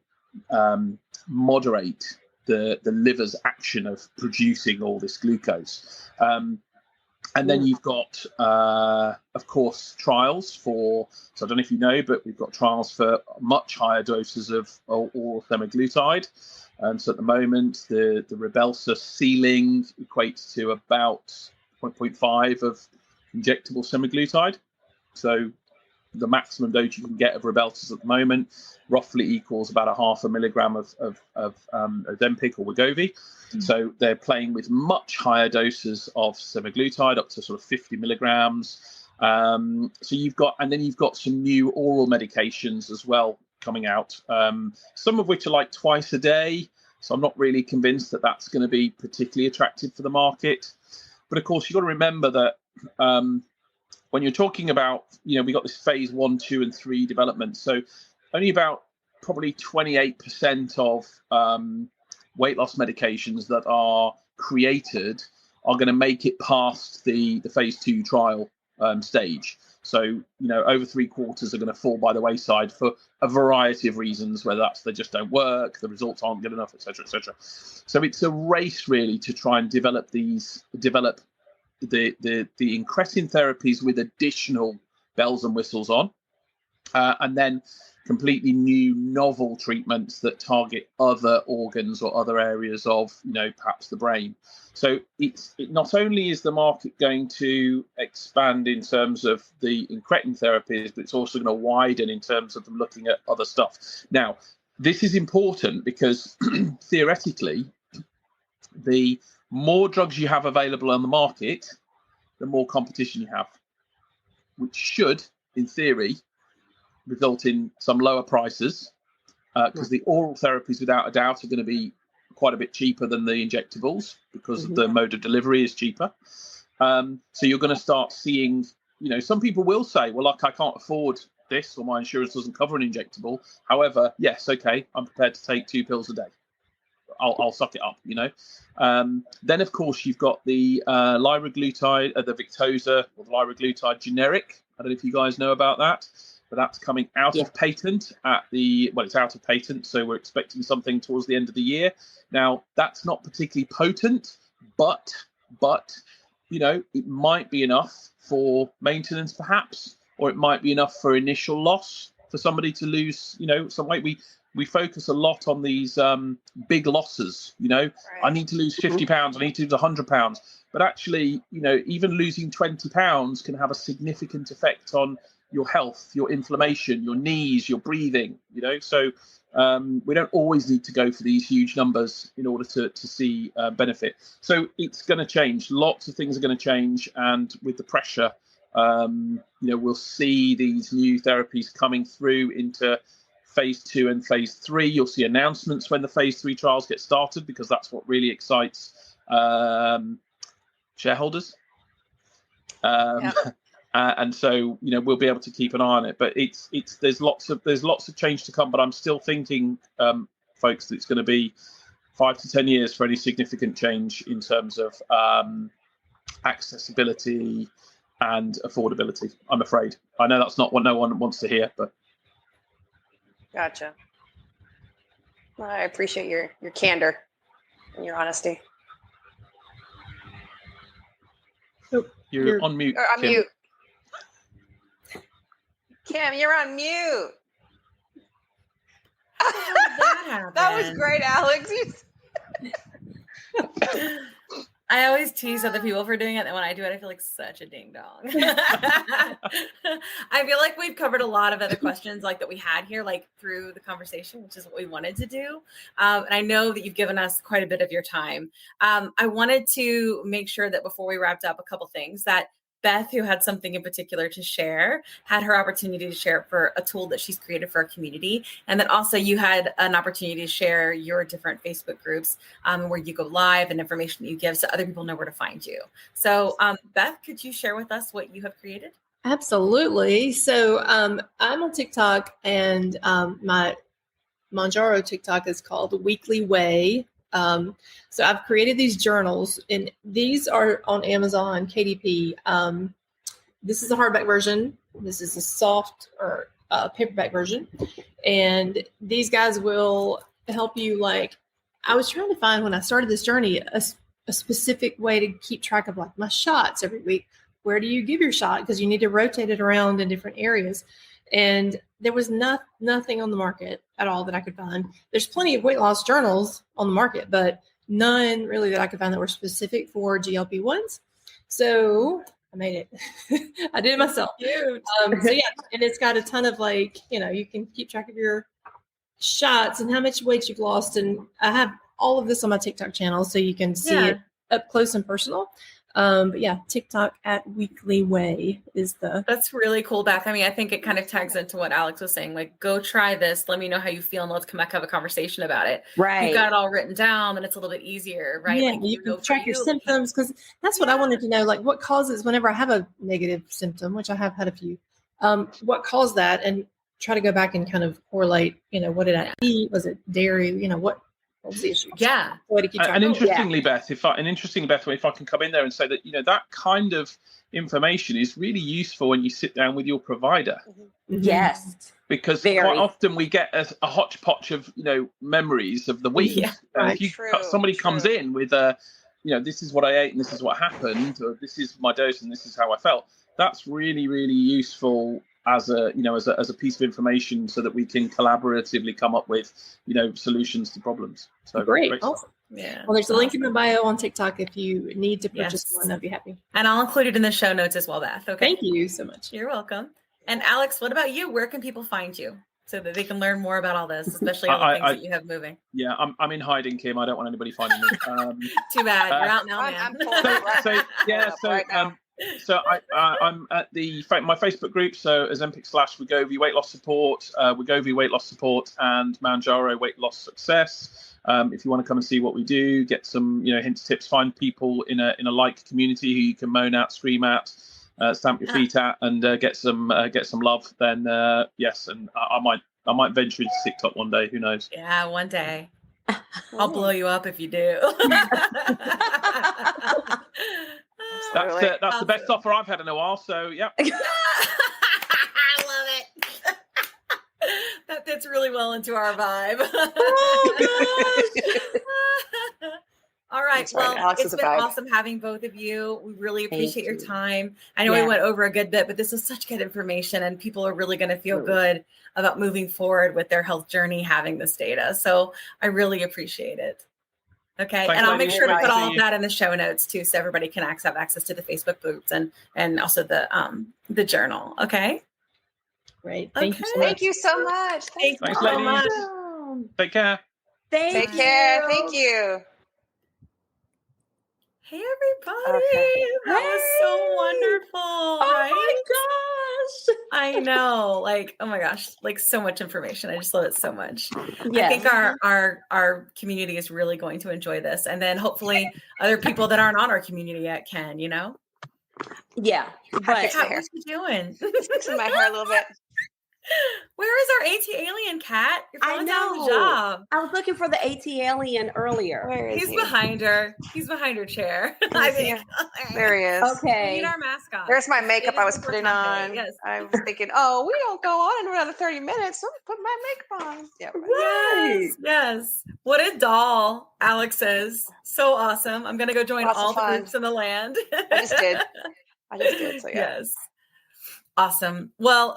moderate the liver's action of producing all this glucose. And then you've got, of course, trials for, so I don't know if you know, but we've got trials for much higher doses of oral semaglutide. So at the moment, the Rybelsus ceiling equates to about 0.5 of injectable semaglutide. So the maximum dose you can get of Rybelsus at the moment roughly equals about 0.5 milligram of Ozempic or Wegovy. So they're playing with much higher doses of semaglutide, up to sort of 50 milligrams. So you've got some new oral medications as well coming out, some of which are like twice a day. So I'm not really convinced that that's going to be particularly attractive for the market. But of course, you've got to remember that when you're talking about, we got this phase 1, 2, and 3 development. So only about probably 28% of weight loss medications that are created are going to make it past the phase 2 trial stage. So, over 3/4 are going to fall by the wayside for a variety of reasons, whether that's they just don't work, the results aren't good enough, etc., etc. So it's a race really to try and develop the incretin therapies with additional bells and whistles on, and then completely new novel treatments that target other organs or other areas of, perhaps the brain. So it not only is the market going to expand in terms of the incretin therapies, but it's also going to widen in terms of them looking at other stuff. Now, this is important because theoretically, the more drugs you have available on the market, the more competition you have, which should, in theory, result in some lower prices, because the oral therapies, without a doubt, are going to be quite a bit cheaper than the injectables because the mode of delivery is cheaper. So you're going to start seeing, some people will say, well, I can't afford this, or my insurance doesn't cover an injectable. However, yes, okay, I'm prepared to take 2 pills a day. I'll suck it up, Then, of course, you've got the liraglutide, the Victoza or the liraglutide generic. I don't know if you guys know about that, but that's coming out of patent it's out of patent. So we're expecting something towards the end of the year. Now, that's not particularly potent, but it might be enough for maintenance, perhaps, or it might be enough for initial loss for somebody to lose, some weight. We focus a lot on these big losses, Right. I need to lose 50 pounds, I need to lose 100 pounds. But actually, even losing 20 pounds can have a significant effect on your health, your inflammation, your knees, your breathing, So we don't always need to go for these huge numbers in order to see benefit. So it's going to change. Lots of things are going to change. And with the pressure, we'll see these new therapies coming through into phase 2 and phase 3. You'll see announcements when the phase 3 trials get started, because that's what really excites shareholders. And so, we'll be able to keep an eye on it. But there's lots of change to come. But I'm still thinking, folks, that it's going to be 5 to 10 years for any significant change in terms of accessibility and affordability, I'm afraid. I know that's not what no one wants to hear, but. Gotcha. Well, I appreciate your candor and your honesty. You're on mute. On mute. Kim, you're on mute. That was great, Alex. I always tease other people for doing it, and when I do it, I feel like such a ding dong. I feel like we've covered a lot of other questions like that we had here, like through the conversation, which is what we wanted to do. And I know that you've given us quite a bit of your time. I wanted to make sure that before we wrapped up, a couple things that Beth, who had something in particular to share, had her opportunity to share for a tool that she's created for our community. And then also you had an opportunity to share your different Facebook groups where you go live and information that you give so other people know where to find you. So Beth, could you share with us what you have created? Absolutely. So I'm on TikTok, and my Mounjaro TikTok is called Weekly Way. So I've created these journals, and these are on Amazon KDP. This is a hardback version. This is a soft or paperback version. And these guys will help you. Like, I was trying to find, when I started this journey, a specific way to keep track of like my shots every week. Where do you give your shot? Because you need to rotate it around in different areas. And there was nothing on the market at all that I could find. There's plenty of weight loss journals on the market, but none really that I could find that were specific for GLP-1s. So I made it. I did it myself. So yeah, and it's got a ton of you can keep track of your shots and how much weight you've lost. And I have all of this on my TikTok channel, so you can see it up close and personal. But yeah, TikTok at Weekly Way is That's really cool, Beth. I mean, I think it kind of tags into what Alex was saying, like, go try this. Let me know how you feel and let's come back, have a conversation about it. Right. You've got it all written down and it's a little bit easier, right? Yeah, you can track your symptoms, because that's what I wanted to know. Like, what causes, whenever I have a negative symptom, which I have had a few, what caused that, and try to go back and kind of correlate, what did I eat? Was it dairy? What was the issue? Yeah. And interestingly, Beth, if I can come in there and say that, that kind of information is really useful when you sit down with your provider. Mm-hmm. Yes. Because quite often we get a hodgepodge of, memories of the week. Yeah, and if somebody comes in with this is what I ate and this is what happened, or this is my dose and this is how I felt, that's really, really useful as a piece of information, so that we can collaboratively come up with solutions to problems. So great. Awesome. Yeah. Well, there's a link in the bio on TikTok if you need to purchase one. I'd be happy. And I'll include it in the show notes as well, Beth. Okay. Thank you so much. You're welcome. And Alex, what about you? Where can people find you so that they can learn more about all this, especially all the things that you have moving? Yeah, I'm in hiding, Kim. I don't want anybody finding me. Too bad. You're out now, man. So I'm at my Facebook group, so Ozempic / Wegovy weight loss support, Wegovy weight loss support, and Mounjaro weight loss success. If you want to come and see what we do, get some hints, tips, find people in a like community who you can moan at, scream at, stamp your feet at, and get some love. Then yes, and I might venture into TikTok one day. Who knows? Yeah, one day. I'll blow you up if you do. That's the best offer I've had in a while. So yeah. I love it. That fits really well into our vibe. Oh, gosh. All right. Well, it's been awesome having both of you. We really appreciate your time. I know we went over a good bit, but this is such good information, and people are really going to feel good about moving forward with their health journey, having this data. So I really appreciate it. Okay. Thanks, and I'll make sure to put all of that in the show notes too, so everybody can have access to the Facebook groups and also the journal. Okay. Great. Thank you so much. Thanks so much. Take care. Take care. Thank you. Hey, everybody. That was so wonderful. Oh my gosh. I know. Oh my gosh. So much information. I just love it so much. Yes. I think our community is really going to enjoy this. And then hopefully other people that aren't on our community yet can, Yeah. But how are you doing? Fixing my hair a little bit. Where is our AT alien, Kat? You're I know. Doing the job. I was looking for the AT alien earlier. He's behind her. He's behind her chair. I think. There he is. We Okay. need our mascot. There's my makeup I was putting on. Yes. I was thinking, we don't go on in another 30 minutes. So put my makeup on. Yeah. Right. Yes. What a doll Alex is. So awesome. I'm going to go join all the groups in the land. I just did. So yeah. Yes. Awesome. Well,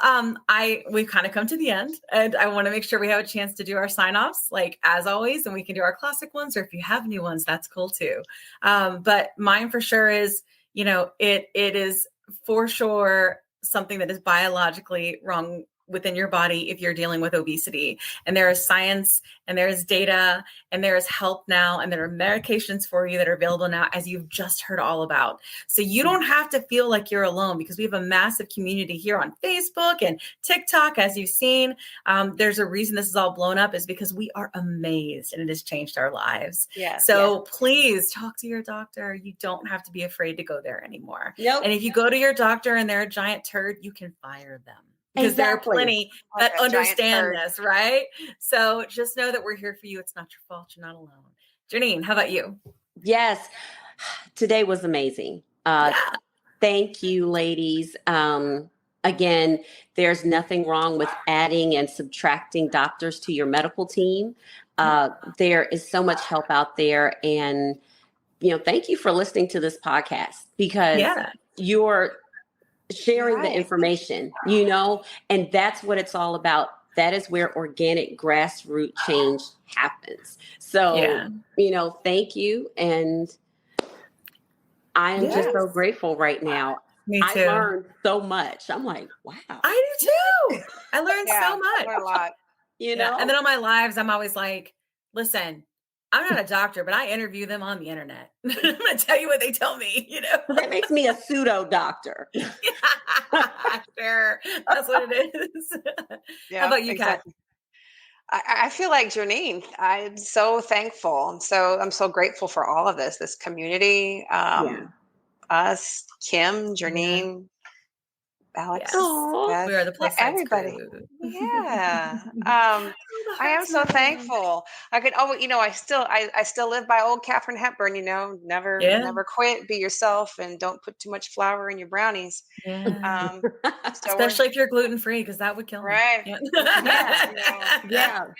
we've kind of come to the end, and I want to make sure we have a chance to do our sign-offs, as always, and we can do our classic ones, or if you have new ones, that's cool too. But mine for sure is, it is for sure something that is biologically wrong within your body if you're dealing with obesity. And there is science, and there is data, and there is help now, and there are medications for you that are available now, as you've just heard all about. So you don't have to feel like you're alone, because we have a massive community here on Facebook and TikTok, as you've seen. There's a reason this is all blown up, is because we are amazed, and it has changed our lives. Yeah. So please talk to your doctor. You don't have to be afraid to go there anymore. Nope. And if you go to your doctor and they're a giant turd, you can fire them. Because there are plenty that understand this, right? So just know that we're here for you. It's not your fault. You're not alone. Janine, how about you? Yes. Today was amazing. Thank you, ladies. Again, there's nothing wrong with adding and subtracting doctors to your medical team. There is so much help out there. And, thank you for listening to this podcast, because sharing the information, you know, and that's what it's all about. That is where organic grassroots change happens. So, you know, thank you. And I am just so grateful right now. Me too. I learned so much. I'm like, wow. I do too. I learned so much. I learned a lot. You know? And then on my lives, I'm always like, listen, I'm not a doctor, but I interview them on the internet. I'm going to tell you what they tell me, you know? That makes me a pseudo doctor. Sure. That's what it is. How about you, Kat? I feel like Janine, I'm so thankful. I'm so grateful for all of this community, us, Kim, Janine, Alex, Beth, we are the plus everybody. Yeah. I am so thankful. I still live by old Katharine Hepburn, you know, never quit, be yourself, and don't put too much flour in your brownies. Yeah. Especially if you're gluten-free, because that would kill me. Right.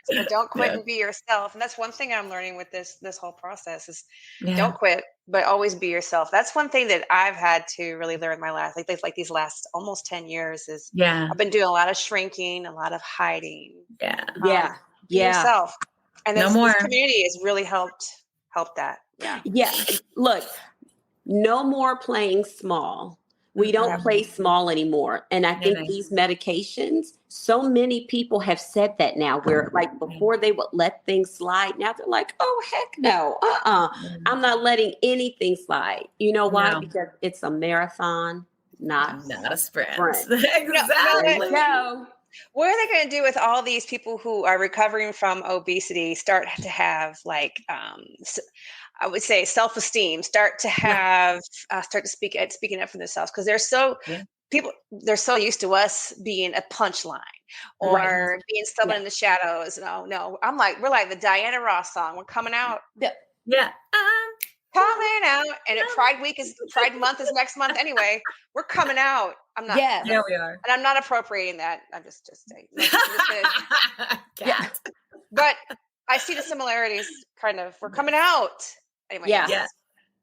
So don't quit and be yourself. And that's one thing I'm learning with this whole process is don't quit, but always be yourself. That's one thing that I've had to really learn in my life. Like these last almost 10 years is I've been doing a lot of shrinking, a lot of hiding. Be yourself. And this community has really helped that. Yeah. Look, no more playing small. We don't play small anymore. And I think these medications, so many people have said that now, where like before they would let things slide. Now they're like, oh, heck no. I'm not letting anything slide. You know why? Because it's a marathon, not a sprint. Exactly. What are they going to do with all these people who are recovering from obesity, start to have like, I would say self-esteem, start to speaking up for themselves, because they're so used to us being a punchline or being someone in the shadows. No, we're like the Diana Ross song. We're coming out. Coming out, and Pride Month is next month anyway. We're coming out. I'm not. Yeah, we are. And I'm not appropriating that. I'm just saying. But I see the similarities. Kind of. We're coming out. Anyway.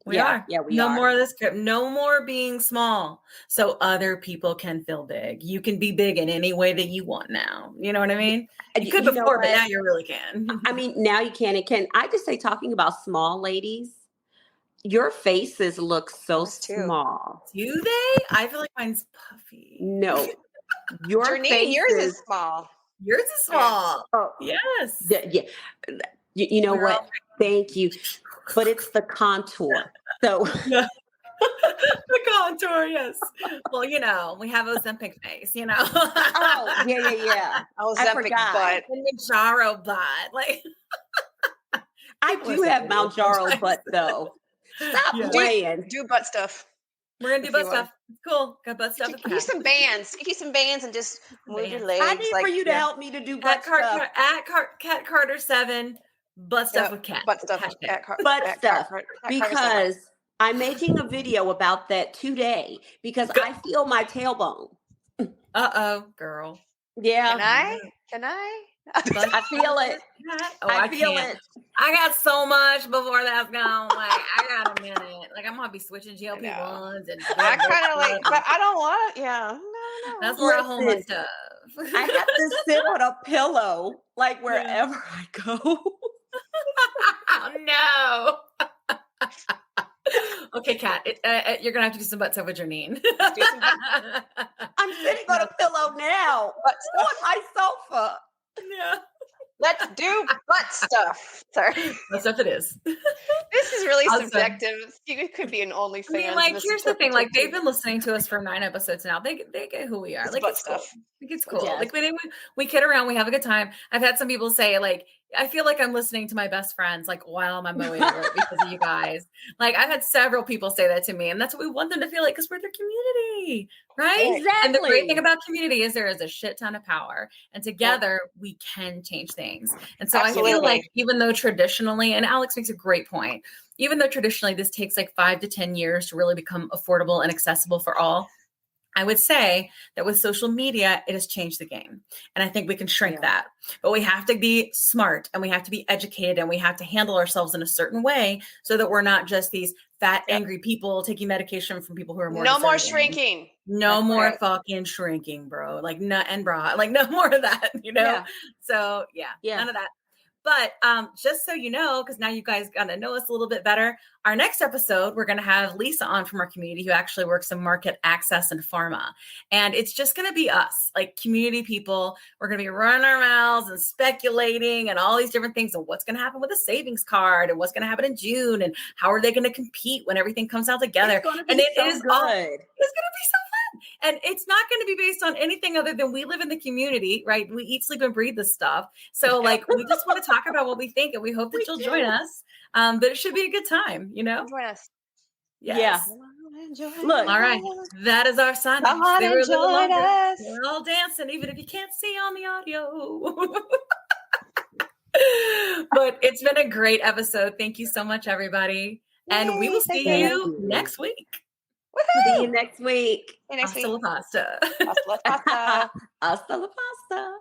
We are. Yeah, we are. No more of this. No more being small, so other people can feel big. You can be big in any way that you want now. You know what I mean? You could before, but now you really can. I mean, now you can. And can I just say, talking about small ladies, your faces look so small. Do they? I feel like mine's puffy. No. Yours is small. Yours is small. Oh, yes. Yeah. You know what? Thank you. But it's the contour. So the contour, yes. Well, you know, we have Ozempic face, you know. Oh, yeah. Ozempic butt. Mounjaro butt. Like I do have Mounjaro butt though. Stop playing. Do butt stuff. We're gonna do butt stuff. It's cool. Got butt stuff. Get you some bands. Get you some bands and just move your legs. I need for you to help me to do butt stuff. At Kat Carter 7. Butt stuff with Kat. Butt stuff. Butt stuff. Because I'm making a video about that today because I feel my tailbone. Uh-oh, girl. Yeah. Can I? I feel it. I feel it. I got so much before that's gone. Like, I got a minute. Like, I'm going to be switching GLP-1s. And I kind of like, but I don't want it. Yeah. No. That's where I hold my stuff. I have to sit on a pillow, like, wherever I go. Oh, no. Okay, Kat, you're going to have to do some butt stuff with Janine. I'm sitting on a pillow now. On my sofa. Yeah. Let's do butt stuff. Sorry. Butt stuff it is. This is really subjective. It could be an OnlyFans. I mean, like, here's the thing. Like, they've been listening to us for 9 episodes now. They get who we are. It's like, butt it's stuff. Cool. Like, it's cool. Yeah. Like, we kid around. We have a good time. I've had some people say, like, I feel like I'm listening to my best friends, like, while I'm on my way to work because of you guys. Like, I've had several people say that to me, and that's what we want them to feel like, because we're their community, right? Exactly. And the great thing about community is there is a shit ton of power, and together we can change things. And so I feel like, even though traditionally, and Alex makes a great point, even though traditionally this takes like 5 to 10 years to really become affordable and accessible for all, I would say that with social media, it has changed the game. And I think we can shrink that. But we have to be smart and we have to be educated and we have to handle ourselves in a certain way so that we're not just these fat, angry people taking medication from people who are more No more deserving. shrinking. No That's more right. fucking shrinking, bro. Like nut and bra. Like no more of that, you know? Yeah. So none of that. But just so you know, because now you guys got to know us a little bit better, our next episode, we're going to have Lisa on from our community who actually works in market access and pharma. And it's just going to be us, like community people. We're going to be running our mouths and speculating and all these different things and what's going to happen with a savings card and what's going to happen in June and how are they going to compete when everything comes out together. It's going to be and so good. It's going to be so fun. And it's not going to be based on anything other than we live in the community, right? We eat, sleep, and breathe this stuff. So like, we just want to talk about what we think and we hope that you'll join us. But it should be a good time, you know? Join us. Yes. Yeah. Look. All right. That is our sign. Come on and join us. We're all dancing, even if you can't see on the audio. But it's been a great episode. Thank you so much, everybody. And we will see you next week. Woohoo! See you next week. Hasta la pasta. Hasta la pasta. Hasta la pasta.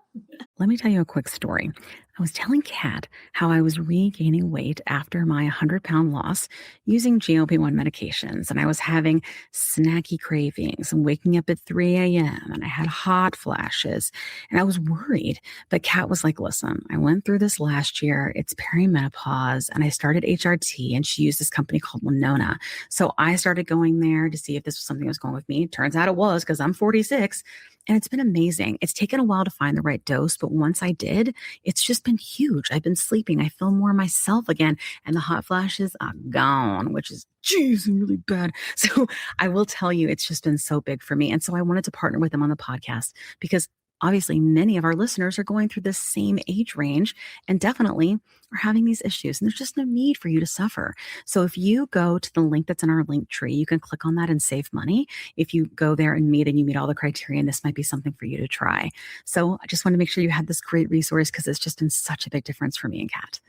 Let me tell you a quick story. I was telling Kat how I was regaining weight after my 100-pound loss using GLP-1 medications, and I was having snacky cravings and waking up at 3 a.m. and I had hot flashes, and I was worried. But Kat was like, listen, I went through this last year. It's perimenopause, and I started HRT, and she used this company called Winona. So I started going there to see if this was something that was going with me. Turns out it was, because I'm 46. And it's been amazing. It's taken a while to find the right dose, but once I did, it's just been huge. I've been sleeping. I feel more myself again. And the hot flashes are gone, which is, geez, really bad. So I will tell you, it's just been so big for me. And so I wanted to partner with them on the podcast because obviously many of our listeners are going through this same age range and definitely are having these issues. And there's just no need for you to suffer. So if you go to the link that's in our link tree, you can click on that and save money. If you go there and you meet all the criteria, and this might be something for you to try. So I just want to make sure you have this great resource because it's just been such a big difference for me and Kat.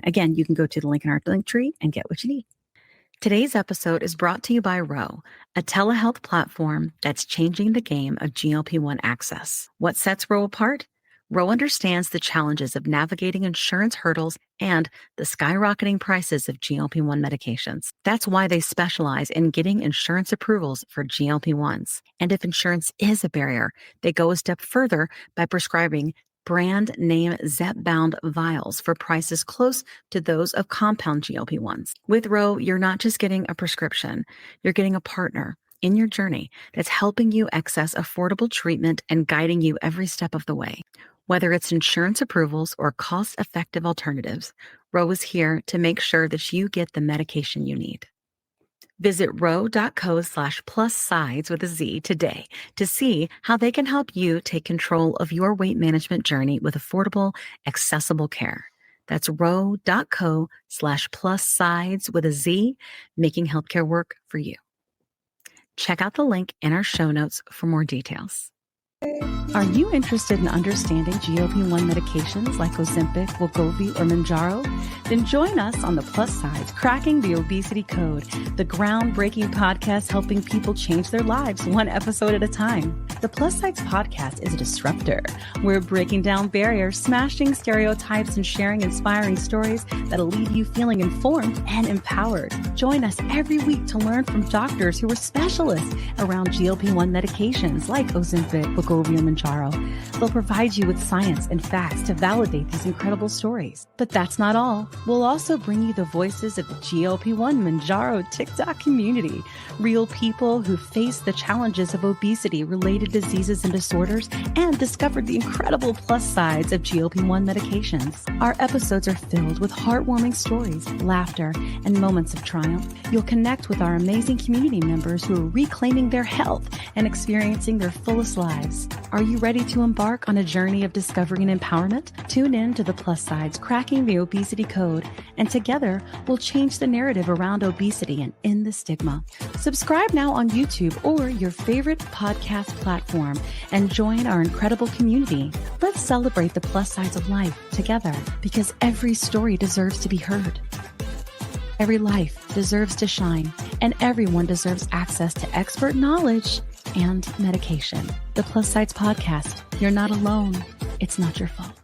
Again, you can go to the link in our link tree and get what you need. Today's episode is brought to you by Ro, a telehealth platform that's changing the game of GLP-1 access. What sets Ro apart? Ro understands the challenges of navigating insurance hurdles and the skyrocketing prices of GLP-1 medications. That's why they specialize in getting insurance approvals for GLP-1s. And if insurance is a barrier, they go a step further by prescribing brand name zepbound vials for prices close to those of compound GLP-1s. With Ro, you're not just getting a prescription, you're getting a partner in your journey that's helping you access affordable treatment and guiding you every step of the way. Whether it's insurance approvals or cost-effective alternatives, Ro is here to make sure that you get the medication you need. Visit ro.co/plussides with a Z today to see how they can help you take control of your weight management journey with affordable, accessible care. That's ro.co/plussides with a Z, making healthcare work for you. Check out the link in our show notes for more details. Are you interested in understanding GLP-1 medications like Ozempic, Wegovy, or Mounjaro? Then join us on the Plus Sides, Cracking the Obesity Code, the groundbreaking podcast helping people change their lives one episode at a time. The Plus Sides podcast is a disruptor. We're breaking down barriers, smashing stereotypes, and sharing inspiring stories that'll leave you feeling informed and empowered. Join us every week to learn from doctors who are specialists around GLP-1 medications like Ozempic, Wegovy, and Mounjaro. They'll provide you with science and facts to validate these incredible stories. But that's not all. We'll also bring you the voices of the GLP-1 Mounjaro TikTok community, real people who face the challenges of obesity-related diseases and disorders and discovered the incredible plus sides of GLP-1 medications. Our episodes are filled with heartwarming stories, laughter, and moments of triumph. You'll connect with our amazing community members who are reclaiming their health and experiencing their fullest lives. Are you ready to embark on a journey of discovery and empowerment? Tune in to the Plus Sides, Cracking the Obesity Code, and together we'll change the narrative around obesity and end the stigma. Subscribe now on YouTube or your favorite podcast platform and join our incredible community. Let's celebrate the plus sides of life together because every story deserves to be heard. Every life deserves to shine, and everyone deserves access to expert knowledge and medication. The Plus Sides Podcast. You're not alone. It's not your fault.